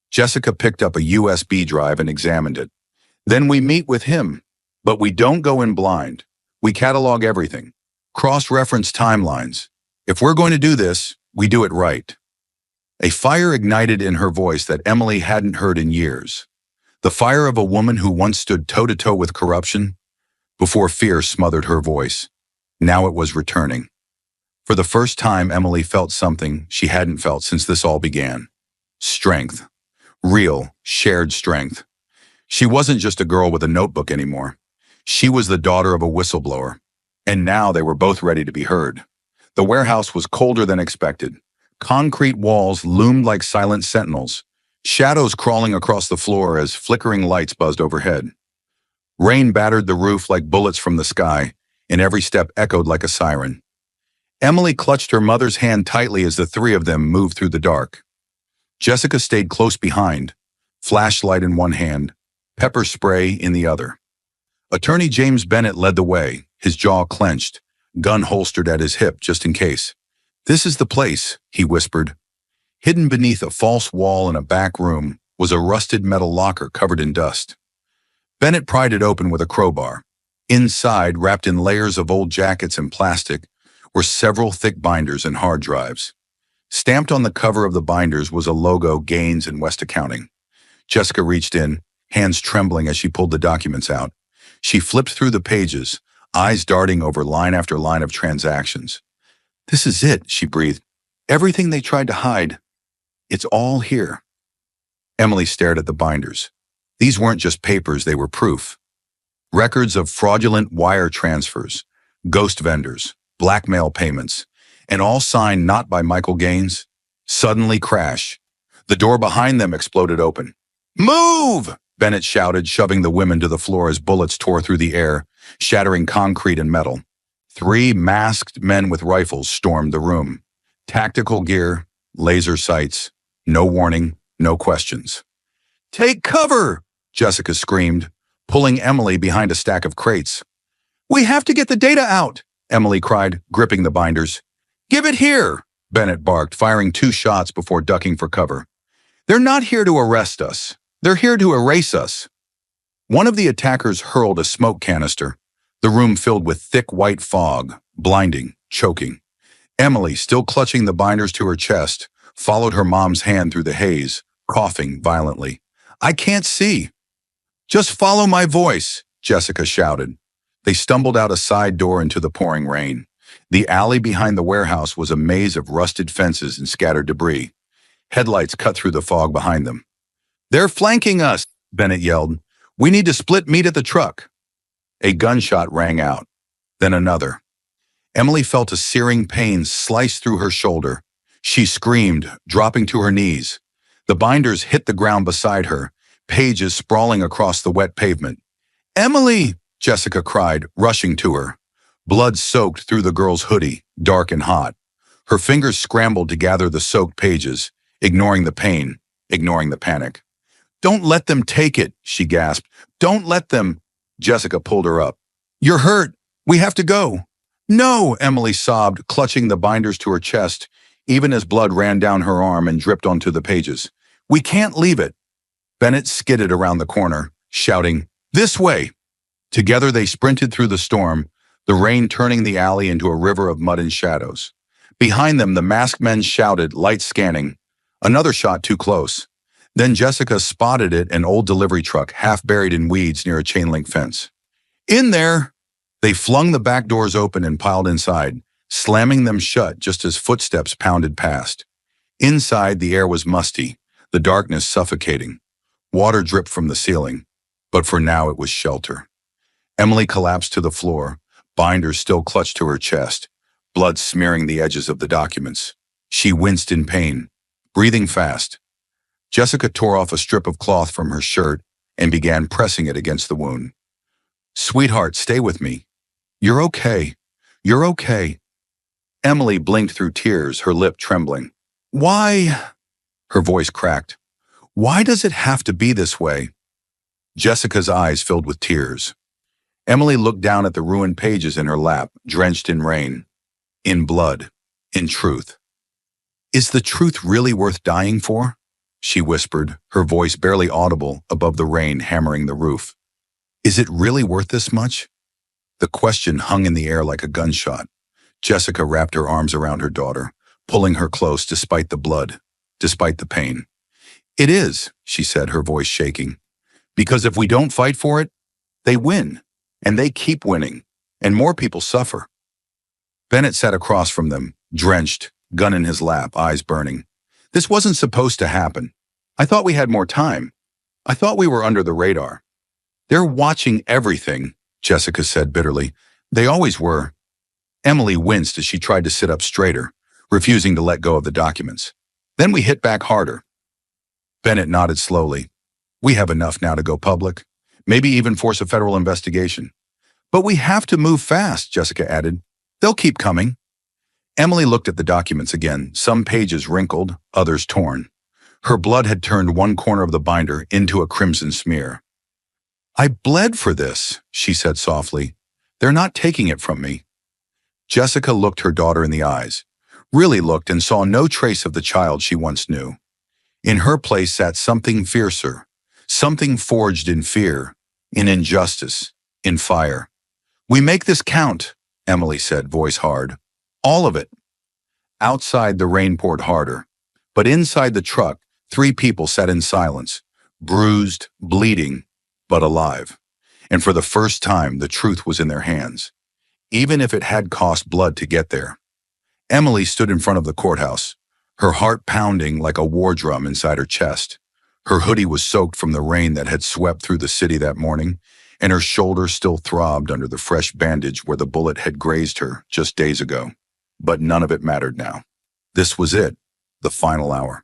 Jessica picked up a USB drive and examined it. Then we meet with him. But we don't go in blind. We catalog everything. Cross-reference timelines. If we're going to do this, we do it right. A fire ignited in her voice that Emily hadn't heard in years. The fire of a woman who once stood toe-to-toe with corruption before fear smothered her voice. Now it was returning. For the first time, Emily felt something she hadn't felt since this all began. Strength. Real, shared strength. She wasn't just a girl with a notebook anymore. She was the daughter of a whistleblower. And now they were both ready to be heard. The warehouse was colder than expected. Concrete walls loomed like silent sentinels, shadows crawling across the floor as flickering lights buzzed overhead. Rain battered the roof like bullets from the sky, and every step echoed like a siren. Emily clutched her mother's hand tightly as the three of them moved through the dark. Jessica stayed close behind, flashlight in one hand, pepper spray in the other. Attorney James Bennett led the way, his jaw clenched, gun holstered at his hip just in case. "This is the place," he whispered. Hidden beneath a false wall in a back room was a rusted metal locker covered in dust. Bennett pried it open with a crowbar. Inside, wrapped in layers of old jackets and plastic, were several thick binders and hard drives. Stamped on the cover of the binders was a logo, Gaines and West Accounting. Jessica reached in, hands trembling as she pulled the documents out. She flipped through the pages, eyes darting over line after line of transactions. "This is it," she breathed. "Everything they tried to hide. It's all here." Emily stared at the binders. These weren't just papers, they were proof. Records of fraudulent wire transfers, ghost vendors, blackmail payments, and all signed not by Michael Gaines. Suddenly crash. The door behind them exploded open. "Move!" Bennett shouted, shoving the women to the floor as bullets tore through the air, shattering concrete and metal. Three masked men with rifles stormed the room. Tactical gear, laser sights, no warning, no questions. "Take cover!" Jessica screamed, pulling Emily behind a stack of crates. "We have to get the data out!" Emily cried, gripping the binders. "Give it here!" Bennett barked, firing 2 shots before ducking for cover. "They're not here to arrest us. They're here to erase us." One of the attackers hurled a smoke canister. The room filled with thick white fog, blinding, choking. Emily, still clutching the binders to her chest, followed her mom's hand through the haze, coughing violently. "I can't see." "Just follow my voice," Jessica shouted. They stumbled out a side door into the pouring rain. The alley behind the warehouse was a maze of rusted fences and scattered debris. Headlights cut through the fog behind them. "They're flanking us," Bennett yelled. "We need to split meat at the truck." A gunshot rang out, then another. Emily felt a searing pain slice through her shoulder. She screamed, dropping to her knees. The binders hit the ground beside her, pages sprawling across the wet pavement. "Emily!" Jessica cried, rushing to her. Blood soaked through the girl's hoodie, dark and hot. Her fingers scrambled to gather the soaked pages, ignoring the pain, ignoring the panic. "Don't let them take it," she gasped. "Don't let them." Jessica pulled her up. "You're hurt. We have to go." "No," Emily sobbed, clutching the binders to her chest, even as blood ran down her arm and dripped onto the pages. "We can't leave it." Bennett skidded around the corner, shouting, "This way!" Together they sprinted through the storm, the rain turning the alley into a river of mud and shadows. Behind them, the masked men shouted, lights scanning. Another shot too close. Then Jessica spotted it, an old delivery truck, half buried in weeds near a chain-link fence. "In there!" They flung the back doors open and piled inside, slamming them shut just as footsteps pounded past. Inside, the air was musty, the darkness suffocating. Water dripped from the ceiling, but for now it was shelter. Emily collapsed to the floor, binders still clutched to her chest, blood smearing the edges of the documents. She winced in pain, breathing fast. Jessica tore off a strip of cloth from her shirt and began pressing it against the wound. "Sweetheart, stay with me. You're okay. You're okay." Emily blinked through tears, her lip trembling. "Why?" Her voice cracked. "Why does it have to be this way?" Jessica's eyes filled with tears. Emily looked down at the ruined pages in her lap, drenched in rain, in blood, in truth. Is the truth really worth dying for? She whispered, her voice barely audible above the rain hammering the roof. Is it really worth this much? The question hung in the air like a gunshot. Jessica wrapped her arms around her daughter, pulling her close despite the blood, despite the pain. It is, she said, her voice shaking. Because if we don't fight for it, they win, and they keep winning, and more people suffer. Bennett sat across from them, drenched, gun in his lap, eyes burning. This wasn't supposed to happen. I thought we had more time. I thought we were under the radar. They're watching everything, Jessica said bitterly. They always were. Emily winced as she tried to sit up straighter, refusing to let go of the documents. Then we hit back harder. Bennett nodded slowly. We have enough now to go public, maybe even force a federal investigation. But we have to move fast, Jessica added. They'll keep coming. Emily looked at the documents again, some pages wrinkled, others torn. Her blood had turned one corner of the binder into a crimson smear. I bled for this, she said softly. They're not taking it from me. Jessica looked her daughter in the eyes, really looked and saw no trace of the child she once knew. In her place sat something fiercer, something forged in fear, in injustice, in fire. We make this count, Emily said, voice hard. All of it. Outside, the rain poured harder, but inside the truck, 3 people sat in silence, bruised, bleeding, but alive. And for the first time, the truth was in their hands, even if it had cost blood to get there. Emily stood in front of the courthouse, her heart pounding like a war drum inside her chest. Her hoodie was soaked from the rain that had swept through the city that morning, and her shoulder still throbbed under the fresh bandage where the bullet had grazed her just days ago. But none of it mattered now. This was it, the final hour.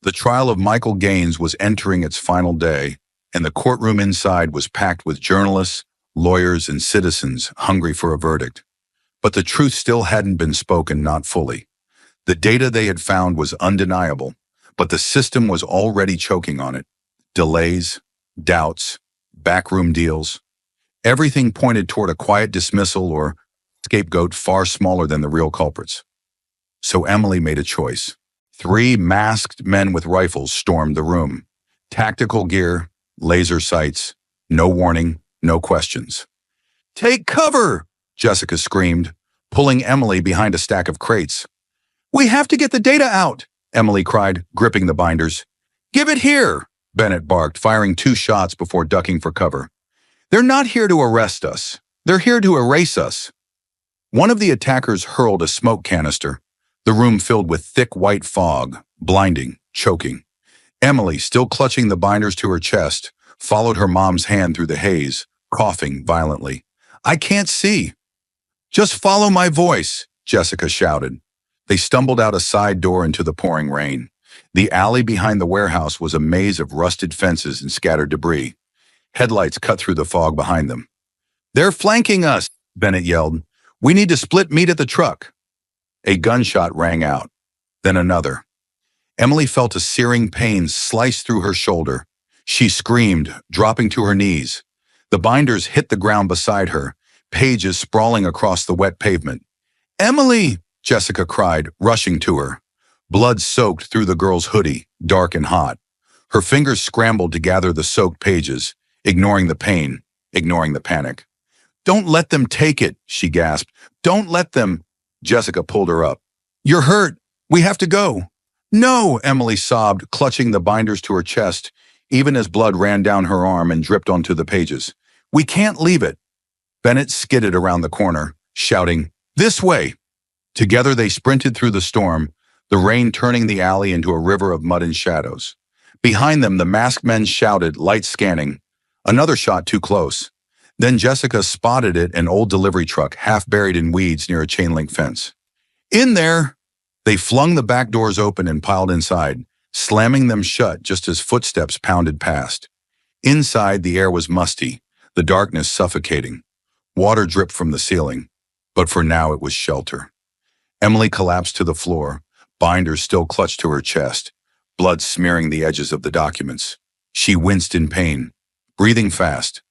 The trial of Michael Gaines was entering its final day, and the courtroom inside was packed with journalists, lawyers, and citizens hungry for a verdict. But the truth still hadn't been spoken, not fully. The data they had found was undeniable, but the system was already choking on it. Delays, doubts, backroom deals. Everything pointed toward a quiet dismissal or scapegoat far smaller than the real culprits. So Emily made a choice. 3 masked men with rifles stormed the room. Tactical gear, laser sights, no warning, no questions. Take cover, Jessica screamed, pulling Emily behind a stack of crates. We have to get the data out, Emily cried, gripping the binders. Give it here, Bennett barked, firing 2 shots before ducking for cover. They're not here to arrest us. They're here to erase us. One of the attackers hurled a smoke canister. The room filled with thick white fog, blinding, choking. Emily, still clutching the binders to her chest, followed her mom's hand through the haze, coughing violently. I can't see. Just follow my voice, Jessica shouted. They stumbled out a side door into the pouring rain. The alley behind the warehouse was a maze of rusted fences and scattered debris. Headlights cut through the fog behind them. They're flanking us, Bennett yelled. We need to split meat at the truck. A gunshot rang out, then another. Emily felt a searing pain slice through her shoulder. She screamed, dropping to her knees. The binders hit the ground beside her, pages sprawling across the wet pavement. Emily, Jessica cried, rushing to her. Blood soaked through the girl's hoodie, dark and hot. Her fingers scrambled to gather the soaked pages, ignoring the pain, ignoring the panic. Don't let them take it, she gasped. Don't let them. Jessica pulled her up. You're hurt. We have to go. No, Emily sobbed, clutching the binders to her chest, even as blood ran down her arm and dripped onto the pages. We can't leave it. Bennett skidded around the corner, shouting, This way! Together they sprinted through the storm, the rain turning the alley into a river of mud and shadows. Behind them, the masked men shouted, lights scanning. Another shot too close. Then Jessica spotted it, an old delivery truck, half buried in weeds near a chain-link fence. In there! They flung the back doors open and piled inside, slamming them shut just as footsteps pounded past. Inside, the air was musty, the darkness suffocating. Water dripped from the ceiling, but for now it was shelter. Emily collapsed to the floor, binders still clutched to her chest, blood smearing the edges of the documents. She winced in pain, breathing fast.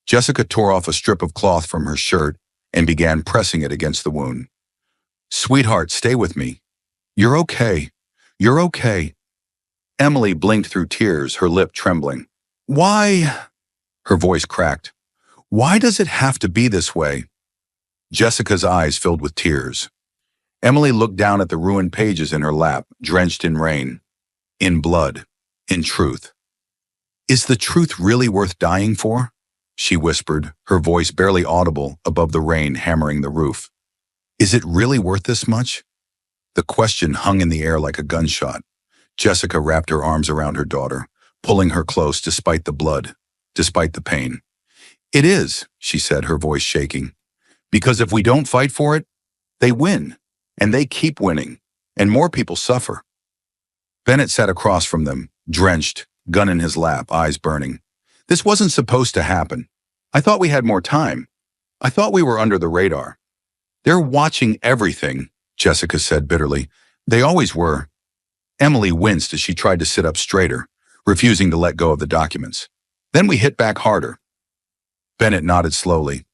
Jessica tore off a strip of cloth from her shirt and began pressing it against the wound. Sweetheart, stay with me. You're okay. You're okay. Emily blinked through tears, her lip trembling. Why? Her voice cracked. Why does it have to be this way? Jessica's eyes filled with tears. Emily looked down at the ruined pages in her lap, drenched in rain, in blood, in truth. Is the truth really worth dying for? She whispered, her voice barely audible above the rain hammering the roof. Is it really worth this much? The question hung in the air like a gunshot. Jessica wrapped her arms around her daughter, pulling her close despite the blood, despite the pain. It is, she said, her voice shaking. Because if we don't fight for it, they win, and they keep winning, and more people suffer. Bennett sat across from them, drenched, gun in his lap, eyes burning. This wasn't supposed to happen. I thought we had more time. I thought we were under the radar. They're watching everything, Jessica said bitterly. They always were. Emily winced as she tried to sit up straighter, refusing to let go of the documents. Then we hit back harder. Bennett nodded slowly.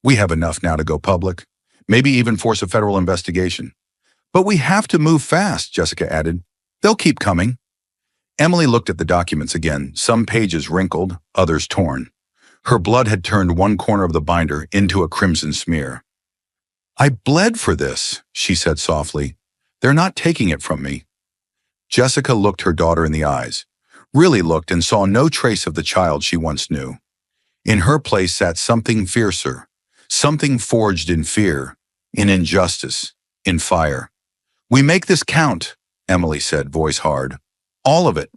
We have enough now to go public, maybe even force a federal investigation. But we have to move fast, Jessica added. They'll keep coming. Emily looked at the documents again, some pages wrinkled, others torn. Her blood had turned one corner of the binder into a crimson smear. I bled for this, she said softly. They're not taking it from me. Jessica looked her daughter in the eyes, really looked and saw no trace of the child she once knew. In her place sat something fiercer, something forged in fear, in injustice, in fire. We make this count, Emily said, voice hard. All of it.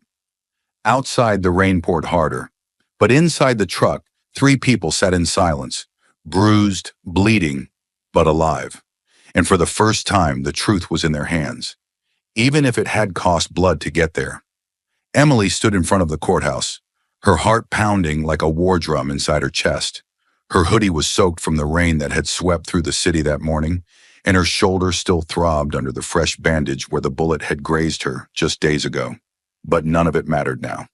Outside, the rain poured harder, but inside the truck, 3 people sat in silence, bruised, bleeding, but alive. And for the first time, the truth was in their hands, even if it had cost blood to get there. Emily stood in front of the courthouse, her heart pounding like a war drum inside her chest. Her hoodie was soaked from the rain that had swept through the city that morning, and her shoulder still throbbed under the fresh bandage where the bullet had grazed her just days ago. But none of it mattered now.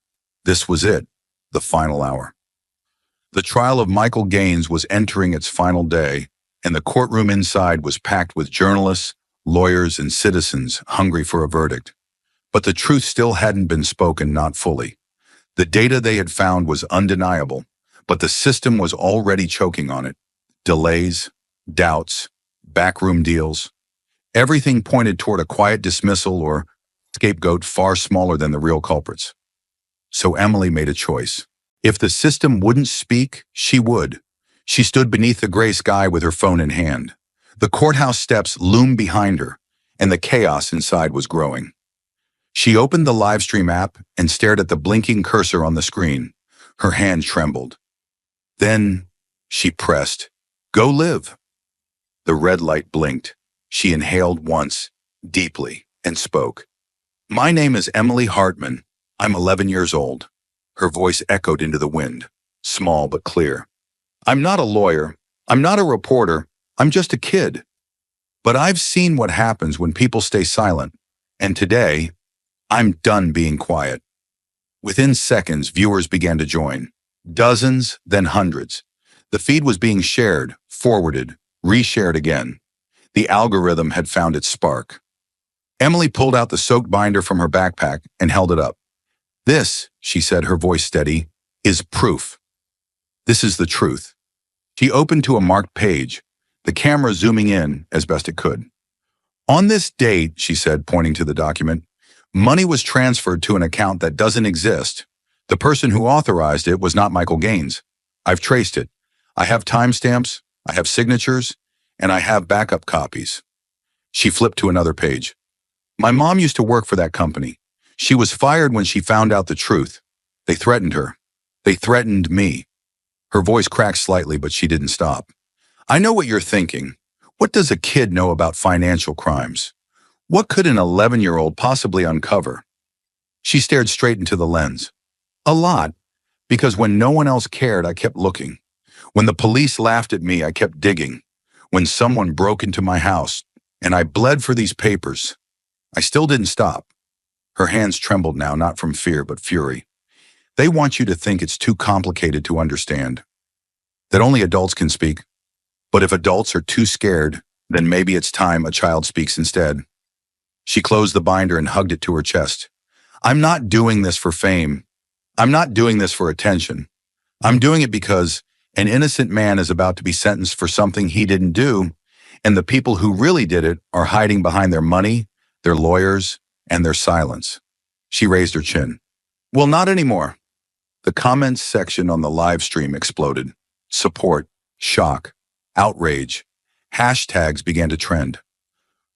This was it, the final hour. The trial of Michael Gaines was entering its final day, and the courtroom inside was packed with journalists, lawyers, and citizens hungry for a verdict. But the truth still hadn't been spoken, not fully. The data they had found was undeniable, but the system was already choking on it. Delays, doubts, backroom deals. Everything pointed toward a quiet dismissal or scapegoat far smaller than the real culprits. So Emily made a choice. If the system wouldn't speak, she would. She stood beneath the gray sky with her phone in hand. The courthouse steps loomed behind her, and the chaos inside was growing. She opened the live stream app and stared at the blinking cursor on the screen. Her hand trembled. Then she pressed, "Go live." The red light blinked. She inhaled once, deeply, and spoke. "My name is Emily Hartman. I'm 11 years old." Her voice echoed into the wind, small but clear. "I'm not a lawyer. I'm not a reporter. I'm just a kid. But I've seen what happens when people stay silent. And today, I'm done being quiet." Within seconds, viewers began to join. Dozens, then hundreds. The feed was being shared, forwarded, reshared again. The algorithm had found its spark. Emily pulled out the soaked binder from her backpack and held it up. "This," she said, her voice steady, "is proof. This is the truth." She opened to a marked page, the camera zooming in as best it could. "On this date," she said, pointing to the document, "money was transferred to an account that doesn't exist. The person who authorized it was not Michael Gaines. I've traced it. I have timestamps, I have signatures, and I have backup copies." She flipped to another page. "My mom used to work for that company. She was fired when she found out the truth. They threatened her. They threatened me." Her voice cracked slightly, but she didn't stop. "I know what you're thinking. What does a kid know about financial crimes? What could an 11-year-old possibly uncover?" She stared straight into the lens. "A lot, because when no one else cared, I kept looking. When the police laughed at me, I kept digging. When someone broke into my house, and I bled for these papers, I still didn't stop." Her hands trembled now, not from fear, but fury. "They want you to think it's too complicated to understand, that only adults can speak. But if adults are too scared, then maybe it's time a child speaks instead." She closed the binder and hugged it to her chest. I'm not doing this for fame. I'm not doing this for attention. I'm doing it because an innocent man is about to be sentenced for something he didn't do, and the people who really did it are hiding behind their money, their lawyers, and their silence. She raised her chin. Well, not anymore. The comments section on the live stream exploded. Support, shock, outrage. Hashtags began to trend.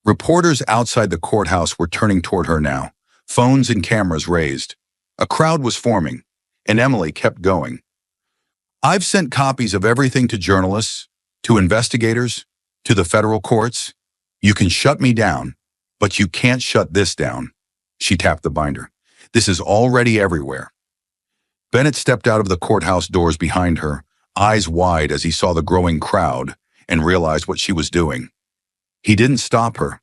Reporters outside the courthouse were turning toward her now, phones and cameras raised. A crowd was forming, and Emily kept going. I've sent copies of everything to journalists, to investigators, to the federal courts. You can shut me down, but you can't shut this down. She tapped the binder. This is already everywhere. Bennett stepped out of the courthouse doors behind her, eyes wide as he saw the growing crowd and realized what she was doing. He didn't stop her.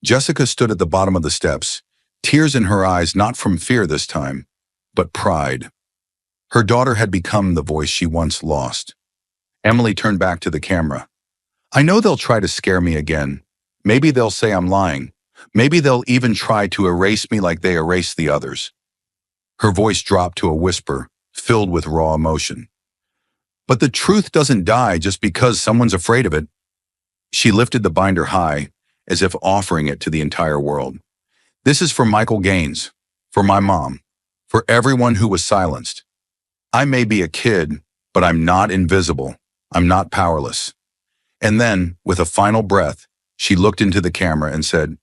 Jessica stood at the bottom of the steps, tears in her eyes, not from fear this time, but pride. Her daughter had become the voice she once lost. Emily turned back to the camera. I know they'll try to scare me again. Maybe they'll say I'm lying. Maybe they'll even try to erase me like they erased the others. Her voice dropped to a whisper, filled with raw emotion. But the truth doesn't die just because someone's afraid of it. She lifted the binder high, as if offering it to the entire world. This is for Michael Gaines, for my mom, for everyone who was silenced. I may be a kid, but I'm not invisible. I'm not powerless. And then, with a final breath, she looked into the camera and said,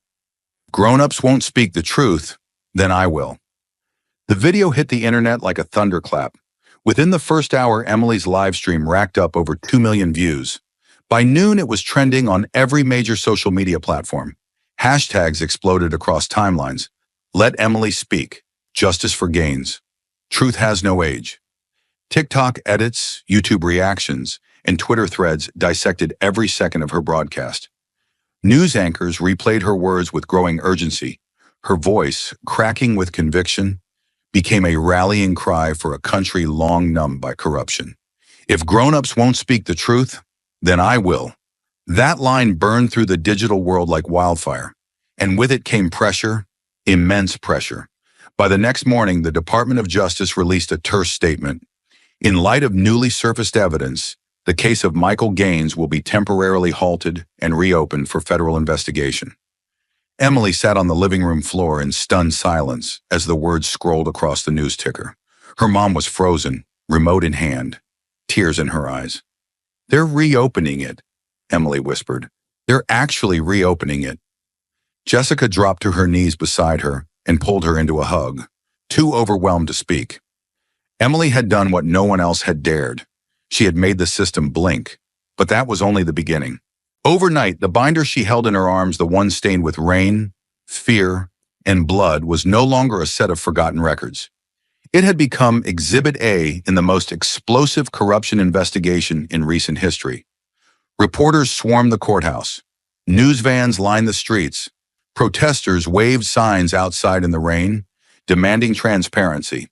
Grown-ups won't speak the truth, then I will. The video hit the internet like a thunderclap. Within the first hour, Emily's live stream racked up over 2 million views. By noon, it was trending on every major social media platform. Hashtags exploded across timelines. Let Emily speak. Justice for Gaines. Truth has no age. TikTok edits, YouTube reactions, and Twitter threads dissected every second of her broadcast. News anchors replayed her words with growing urgency. Her voice, cracking with conviction, became a rallying cry for a country long numbed by corruption. If grown-ups won't speak the truth, then I will. That line burned through the digital world like wildfire, and with it came pressure, immense pressure. By the next morning, the Department of Justice released a terse statement. In light of newly surfaced evidence, the case of Michael Gaines will be temporarily halted and reopened for federal investigation. Emily sat on the living room floor in stunned silence as the words scrolled across the news ticker. Her mom was frozen, remote in hand, tears in her eyes. They're reopening it, Emily whispered. They're actually reopening it. Jessica dropped to her knees beside her and pulled her into a hug, too overwhelmed to speak. Emily had done what no one else had dared. She had made the system blink, but that was only the beginning. Overnight, the binder she held in her arms, the one stained with rain, fear, and blood, was no longer a set of forgotten records. It had become Exhibit A in the most explosive corruption investigation in recent history. Reporters swarmed the courthouse. News vans lined the streets. Protesters waved signs outside in the rain, demanding transparency.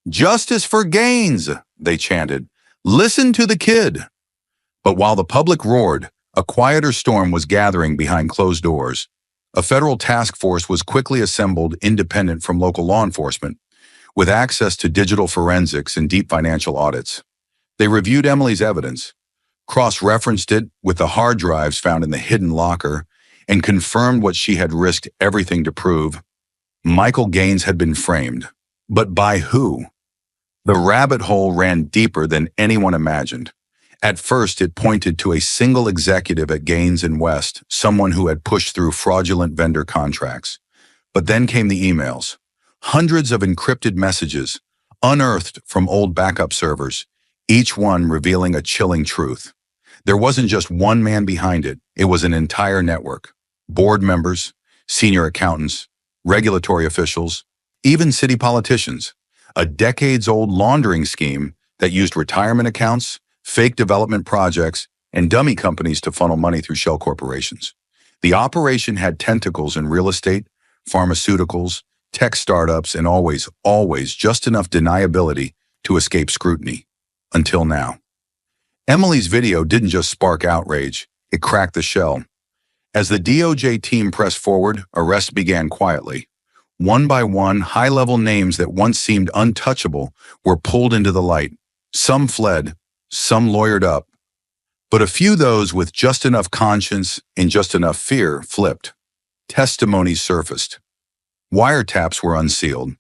Justice for Gaines, they chanted. Listen to the kid. But while the public roared, a quieter storm was gathering behind closed doors. A federal task force was quickly assembled independent from local law enforcement, with access to digital forensics and deep financial audits. They reviewed Emily's evidence, cross-referenced it with the hard drives found in the hidden locker, and confirmed what she had risked everything to prove. Michael Gaines had been framed. But by who? The rabbit hole ran deeper than anyone imagined. At first, it pointed to a single executive at Gaines and West, someone who had pushed through fraudulent vendor contracts. But then came the emails. Hundreds of encrypted messages, unearthed from old backup servers, each one revealing a chilling truth. There wasn't just one man behind it, it was an entire network. Board members, senior accountants, regulatory officials, even city politicians. A decades-old laundering scheme that used retirement accounts, fake development projects, and dummy companies to funnel money through shell corporations. The operation had tentacles in real estate, pharmaceuticals, tech startups, and always just enough deniability to escape scrutiny. Until now. Emily's video didn't just spark outrage, it cracked the shell. As the DOJ team pressed forward, arrests began quietly. One by one, high-level names that once seemed untouchable were pulled into the light. Some fled, some lawyered up, but a few those with just enough conscience and just enough fear flipped. Testimonies surfaced. Wiretaps were unsealed.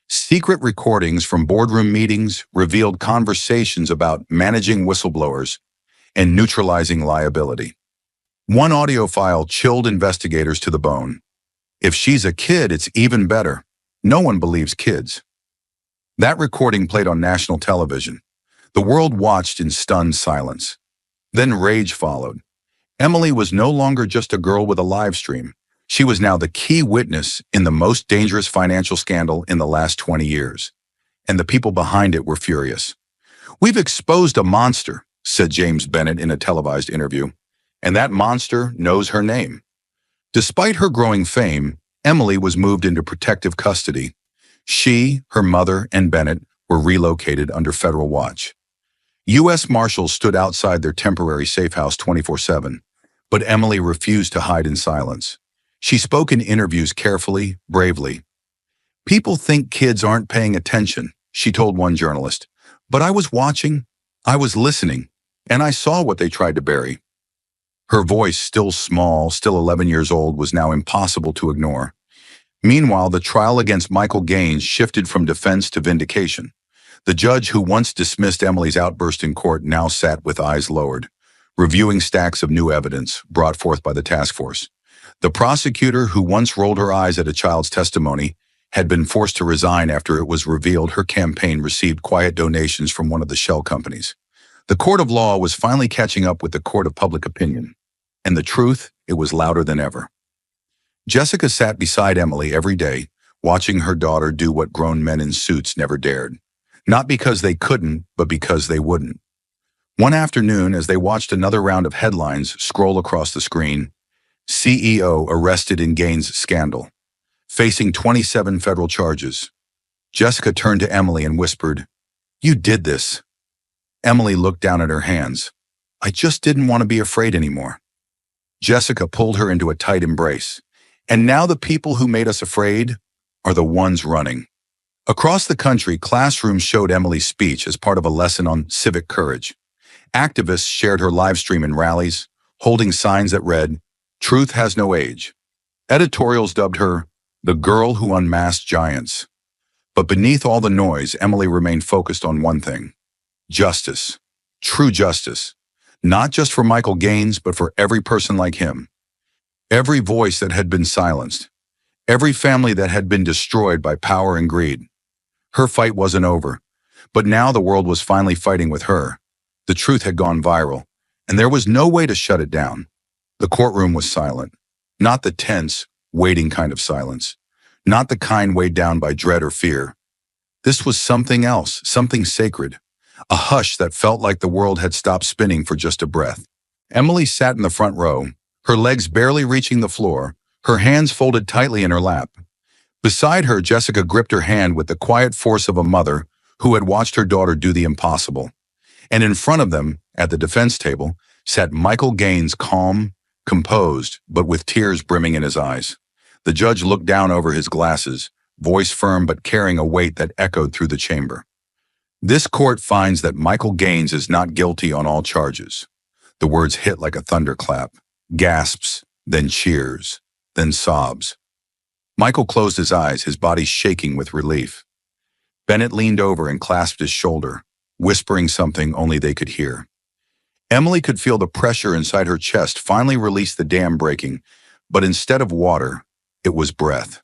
Secret recordings from boardroom meetings revealed conversations about managing whistleblowers and neutralizing liability. One audio file chilled investigators to the bone. If she's a kid, it's even better. No one believes kids. That recording played on national television. The world watched in stunned silence. Then rage followed. Emily was no longer just a girl with a live stream. She was now the key witness in the most dangerous financial scandal in the last 20 years. And the people behind it were furious. "We've exposed a monster," said James Bennett in a televised interview. "And that monster knows her name." Despite her growing fame, Emily was moved into protective custody. She, her mother, and Bennett were relocated under federal watch. U.S. Marshals stood outside their temporary safe house 24/7, but Emily refused to hide in silence. She spoke in interviews carefully, bravely. "People think kids aren't paying attention," she told one journalist. "But I was watching, I was listening, and I saw what they tried to bury." Her voice, still small, still 11 years old, was now impossible to ignore. Meanwhile, the trial against Michael Gaines shifted from defense to vindication. The judge who once dismissed Emily's outburst in court now sat with eyes lowered, reviewing stacks of new evidence brought forth by the task force. The prosecutor who once rolled her eyes at a child's testimony had been forced to resign after it was revealed her campaign received quiet donations from one of the shell companies. The court of law was finally catching up with the court of public opinion. And the truth, it was louder than ever. Jessica sat beside Emily every day, watching her daughter do what grown men in suits never dared. Not because they couldn't, but because they wouldn't. One afternoon, as they watched another round of headlines scroll across the screen, CEO arrested in Gaines scandal, facing 27 federal charges. Jessica turned to Emily and whispered, "You did this." Emily looked down at her hands. "I just didn't want to be afraid anymore." Jessica pulled her into a tight embrace. "And now the people who made us afraid are the ones running." Across the country, classrooms showed Emily's speech as part of a lesson on civic courage. Activists shared her live stream in rallies, holding signs that read, "Truth has no age." Editorials dubbed her the girl who unmasked giants. But beneath all the noise, Emily remained focused on one thing: justice. True justice. Not just for Michael Gaines, but for every person like him. Every voice that had been silenced. Every family that had been destroyed by power and greed. Her fight wasn't over, but now the world was finally fighting with her. The truth had gone viral, and there was no way to shut it down. The courtroom was silent. Not the tense, waiting kind of silence. Not the kind weighed down by dread or fear. This was something else, something sacred. A hush that felt like the world had stopped spinning for just a breath. Emily sat in the front row, her legs barely reaching the floor, her hands folded tightly in her lap. Beside her, Jessica gripped her hand with the quiet force of a mother who had watched her daughter do the impossible. And in front of them, at the defense table, sat Michael Gaines, calm, composed, but with tears brimming in his eyes. The judge looked down over his glasses, voice firm but carrying a weight that echoed through the chamber. "This court finds that Michael Gaines is not guilty on all charges." The words hit like a thunderclap. Gasps, then cheers, then sobs. Michael closed his eyes, his body shaking with relief. Bennett leaned over and clasped his shoulder, whispering something only they could hear. Emily could feel the pressure inside her chest finally release the dam breaking, but instead of water, it was breath.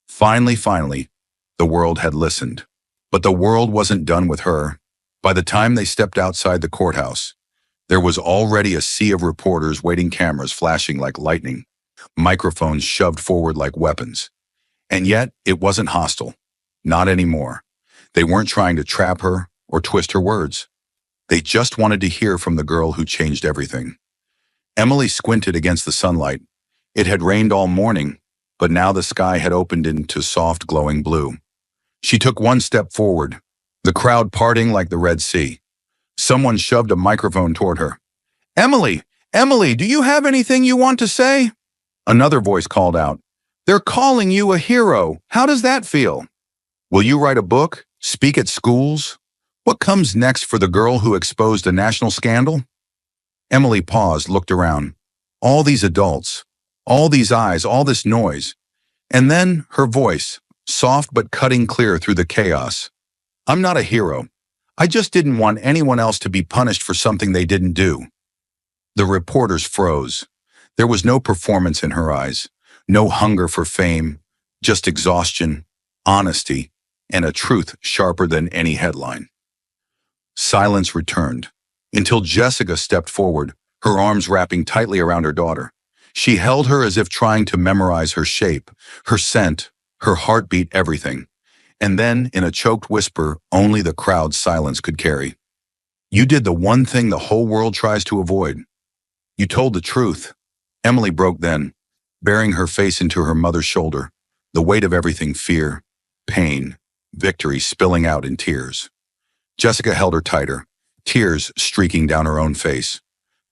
Finally, the world had listened. But the world wasn't done with her. By the time they stepped outside the courthouse, there was already a sea of reporters waiting, cameras flashing like lightning, microphones shoved forward like weapons. And yet, it wasn't hostile. Not anymore. They weren't trying to trap her or twist her words. They just wanted to hear from the girl who changed everything. Emily squinted against the sunlight. It had rained all morning, but now the sky had opened into soft, glowing blue. She took one step forward, the crowd parting like the Red Sea. Someone shoved a microphone toward her. "Emily! Emily, do you have anything you want to say? Another voice called out. They're calling you a hero. How does that feel? Will you write a book? Speak at schools? What comes next for the girl who exposed a national scandal? Emily paused, looked around. All these adults, all these eyes, all this noise. And then her voice, soft but cutting clear through the chaos. I'm not a hero. I just didn't want anyone else to be punished for something they didn't do. The reporters froze. There was no performance in her eyes, no hunger for fame, just exhaustion, honesty, and a truth sharper than any headline. Silence returned, until Jessica stepped forward, her arms wrapping tightly around her daughter. She held her as if trying to memorize her shape, her scent, her heartbeat, everything. And then, in a choked whisper only the crowd's silence could carry, "You did the one thing the whole world tries to avoid. You told the truth." Emily broke then, burying her face into her mother's shoulder, the weight of everything, fear, pain, victory spilling out in tears. Jessica held her tighter, tears streaking down her own face.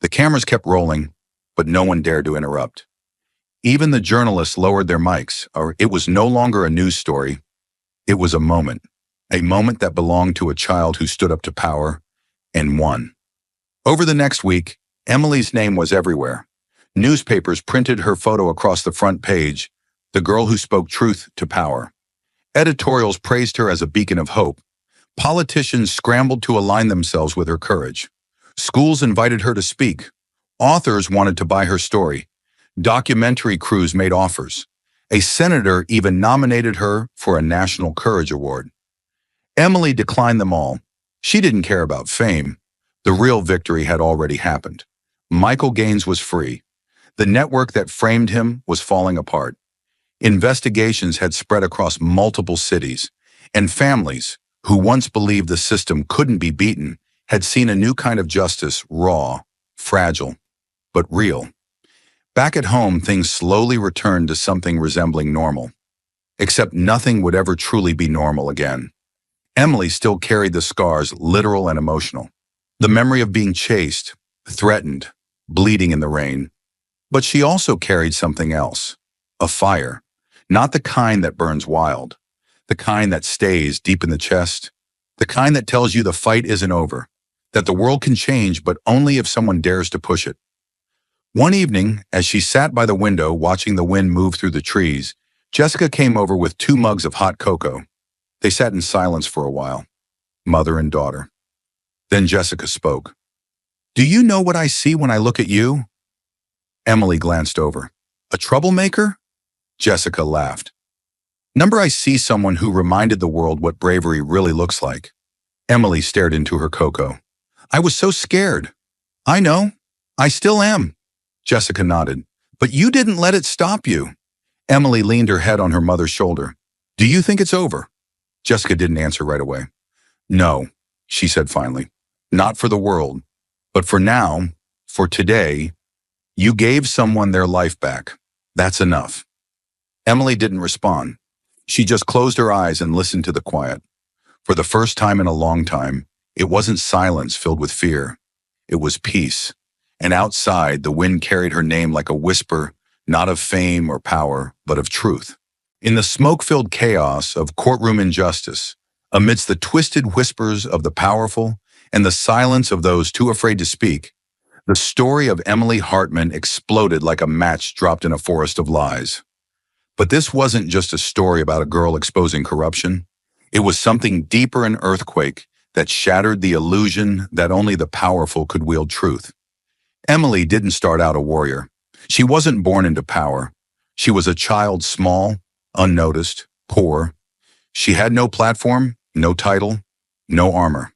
The cameras kept rolling, but no one dared to interrupt. Even the journalists lowered their mics, or it was no longer a news story. It was a moment that belonged to a child who stood up to power and won. Over the next week, Emily's name was everywhere. Newspapers printed her photo across the front page, the girl who spoke truth to power. Editorials praised her as a beacon of hope. Politicians scrambled to align themselves with her courage. Schools invited her to speak. Authors wanted to buy her story. Documentary crews made offers. A senator even nominated her for a National Courage Award. Emily declined them all. She didn't care about fame. The real victory had already happened. Michael Gaines was free. The network that framed him was falling apart. Investigations had spread across multiple cities, and families, who once believed the system couldn't be beaten, had seen a new kind of justice, raw, fragile, but real. Back at home, things slowly returned to something resembling normal. Except nothing would ever truly be normal again. Emily still carried the scars, literal and emotional. The memory of being chased, threatened, bleeding in the rain. But she also carried something else, a fire. Not the kind that burns wild, the kind that stays deep in the chest, the kind that tells you the fight isn't over, that the world can change, but only if someone dares to push it. One evening, as she sat by the window watching the wind move through the trees, Jessica came over with 2 mugs of hot cocoa. They sat in silence for a while, mother and daughter. Then Jessica spoke. "Do you know what I see when I look at you?" Emily glanced over. "A troublemaker?" Jessica laughed. "I see someone who reminded the world what bravery really looks like." Emily stared into her cocoa. "I was so scared." "I know. I still am." Jessica nodded. "But you didn't let it stop you." Emily leaned her head on her mother's shoulder. "Do you think it's over?" Jessica didn't answer right away. "No," she said finally. "Not for the world. But for now, for today, you gave someone their life back. That's enough." Emily didn't respond. She just closed her eyes and listened to the quiet. For the first time in a long time, it wasn't silence filled with fear. It was peace. And outside, the wind carried her name like a whisper, not of fame or power, but of truth. In the smoke-filled chaos of courtroom injustice, amidst the twisted whispers of the powerful and the silence of those too afraid to speak, the story of Emily Hartman exploded like a match dropped in a forest of lies. But this wasn't just a story about a girl exposing corruption. It was something deeper, an earthquake that shattered the illusion that only the powerful could wield truth. Emily didn't start out a warrior. She wasn't born into power. She was a child, small, unnoticed, poor. She had no platform, no title, no armor.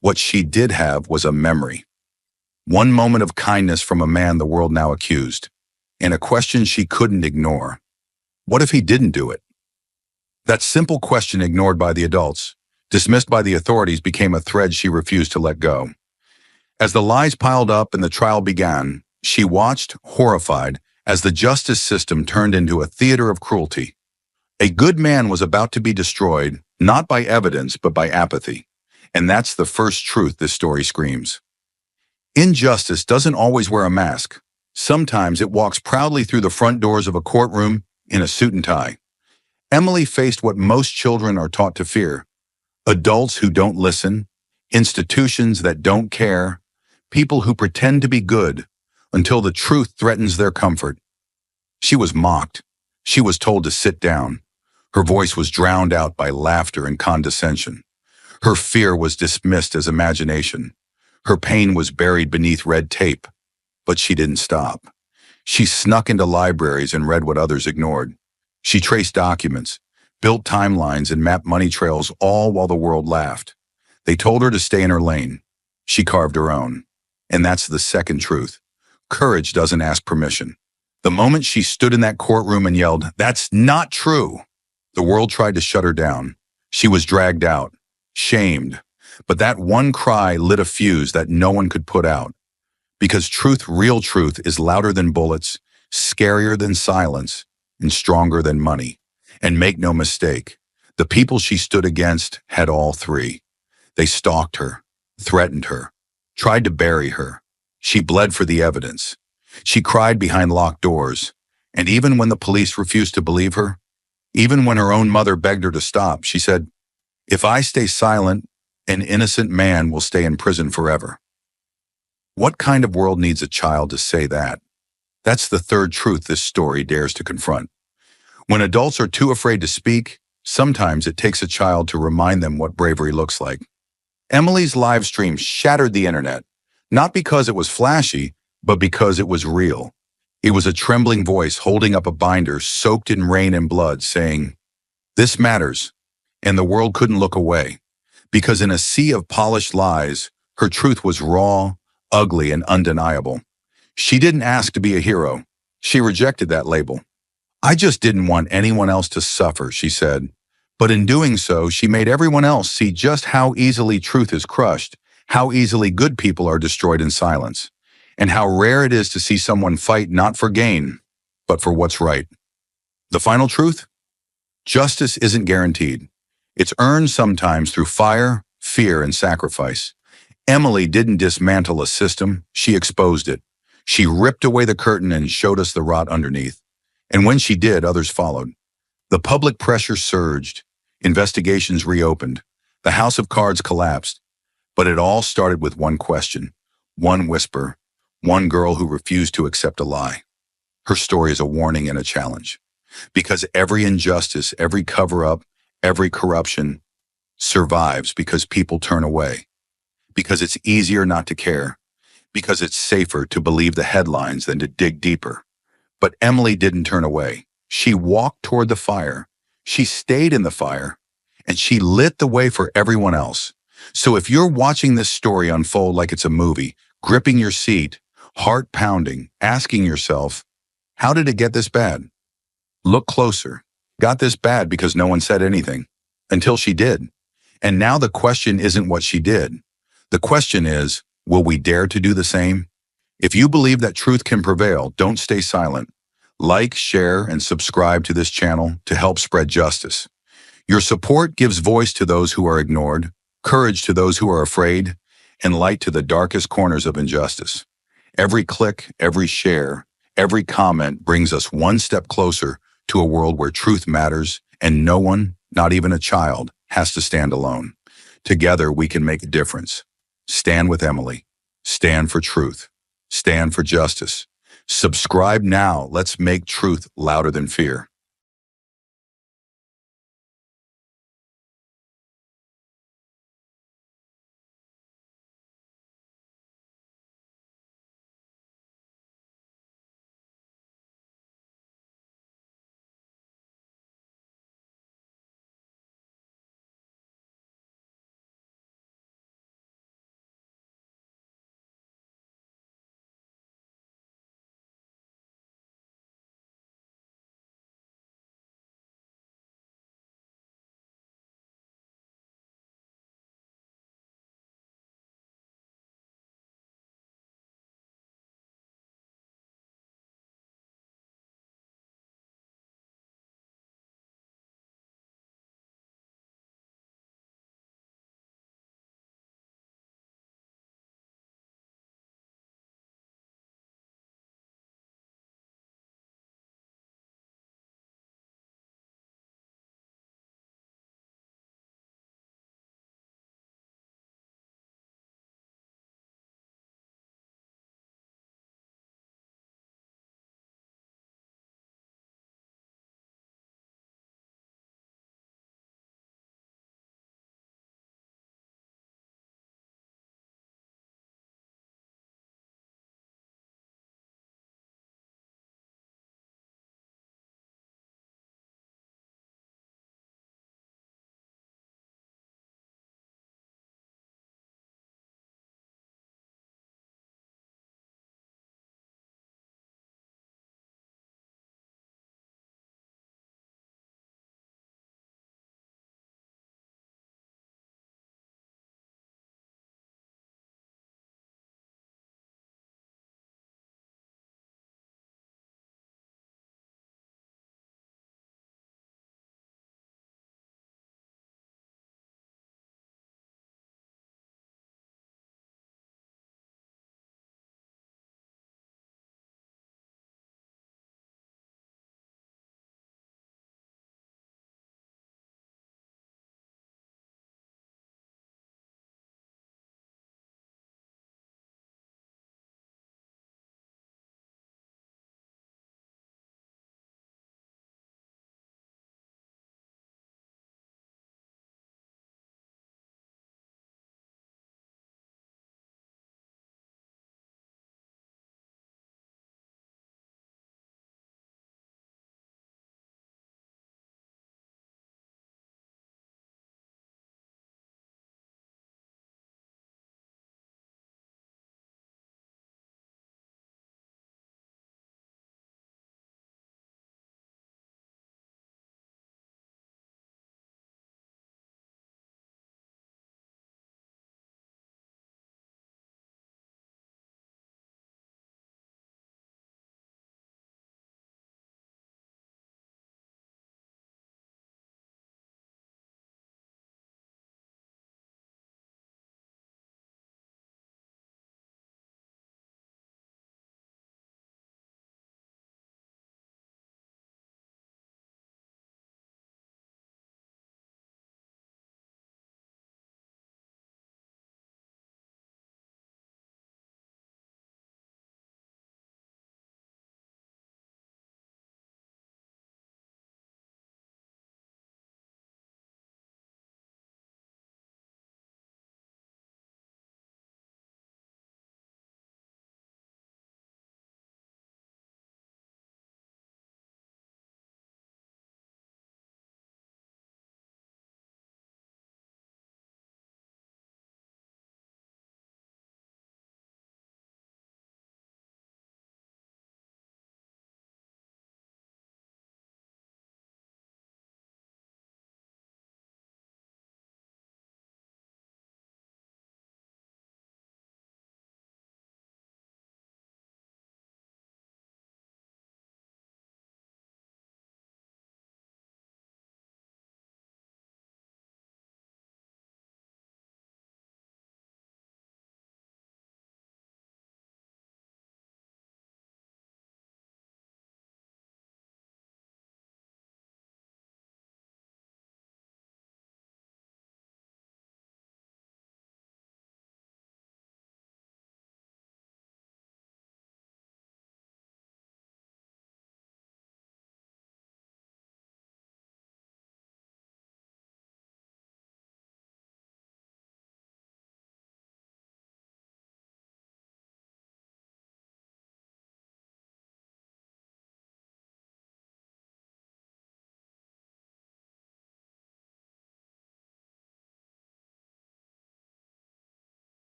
What she did have was a memory. One moment of kindness from a man the world now accused, and a question she couldn't ignore. What if he didn't do it? That simple question, ignored by the adults, dismissed by the authorities, became a thread she refused to let go. As the lies piled up and the trial began, she watched, horrified, as the justice system turned into a theater of cruelty. A good man was about to be destroyed, not by evidence, but by apathy. And that's the first truth this story screams. Injustice doesn't always wear a mask. Sometimes it walks proudly through the front doors of a courtroom in a suit and tie. Emily faced what most children are taught to fear: adults who don't listen, institutions that don't care, people who pretend to be good until the truth threatens their comfort. She was mocked. She was told to sit down. Her voice was drowned out by laughter and condescension. Her fear was dismissed as imagination. Her pain was buried beneath red tape. But she didn't stop. She snuck into libraries and read what others ignored. She traced documents, built timelines, and mapped money trails, all while the world laughed. They told her to stay in her lane. She carved her own. And that's the second truth. Courage doesn't ask permission. The moment she stood in that courtroom and yelled, "That's not true," the world tried to shut her down. She was dragged out, shamed. But that one cry lit a fuse that no one could put out. Because truth, real truth, is louder than bullets, scarier than silence, and stronger than money. And make no mistake, the people she stood against had all three. They stalked her, threatened her, tried to bury her. She bled for the evidence. She cried behind locked doors. And even when the police refused to believe her, even when her own mother begged her to stop, she said, "If I stay silent, an innocent man will stay in prison forever." What kind of world needs a child to say that? That's the third truth this story dares to confront. When adults are too afraid to speak, sometimes it takes a child to remind them what bravery looks like. Emily's live stream shattered the internet, not because it was flashy, but because it was real. It was a trembling voice holding up a binder soaked in rain and blood, saying, "This matters," and the world couldn't look away. Because in a sea of polished lies, her truth was raw, ugly, and undeniable. She didn't ask to be a hero. She rejected that label. "I just didn't want anyone else to suffer," she said. But in doing so, she made everyone else see just how easily truth is crushed, how easily good people are destroyed in silence, and how rare it is to see someone fight not for gain, but for what's right. The final truth? Justice isn't guaranteed. It's earned sometimes through fire, fear, and sacrifice. Emily didn't dismantle a system, she exposed it. She ripped away the curtain and showed us the rot underneath. And when she did, others followed. The public pressure surged. Investigations reopened. The house of cards collapsed. But it all started with one question, one whisper, one girl who refused to accept a lie. Her story is a warning and a challenge. Because every injustice, every cover-up, every corruption survives because people turn away. Because it's easier not to care. Because it's safer to believe the headlines than to dig deeper. But Emily didn't turn away. She walked toward the fire. She stayed in the fire. And she lit the way for everyone else. So if you're watching this story unfold like it's a movie, gripping your seat, heart pounding, asking yourself, how did it get this bad? Look closer. Got this bad because no one said anything. Until she did. And now the question isn't what she did. The question is, will we dare to do the same? If you believe that truth can prevail, don't stay silent. Like, share, and subscribe to this channel to help spread justice. Your support gives voice to those who are ignored, courage to those who are afraid, and light to the darkest corners of injustice. Every click, every share, every comment brings us one step closer to a world where truth matters and no one, not even a child, has to stand alone. Together, we can make a difference. Stand with Emily. Stand for truth. Stand for justice. Subscribe now. Let's make truth louder than fear.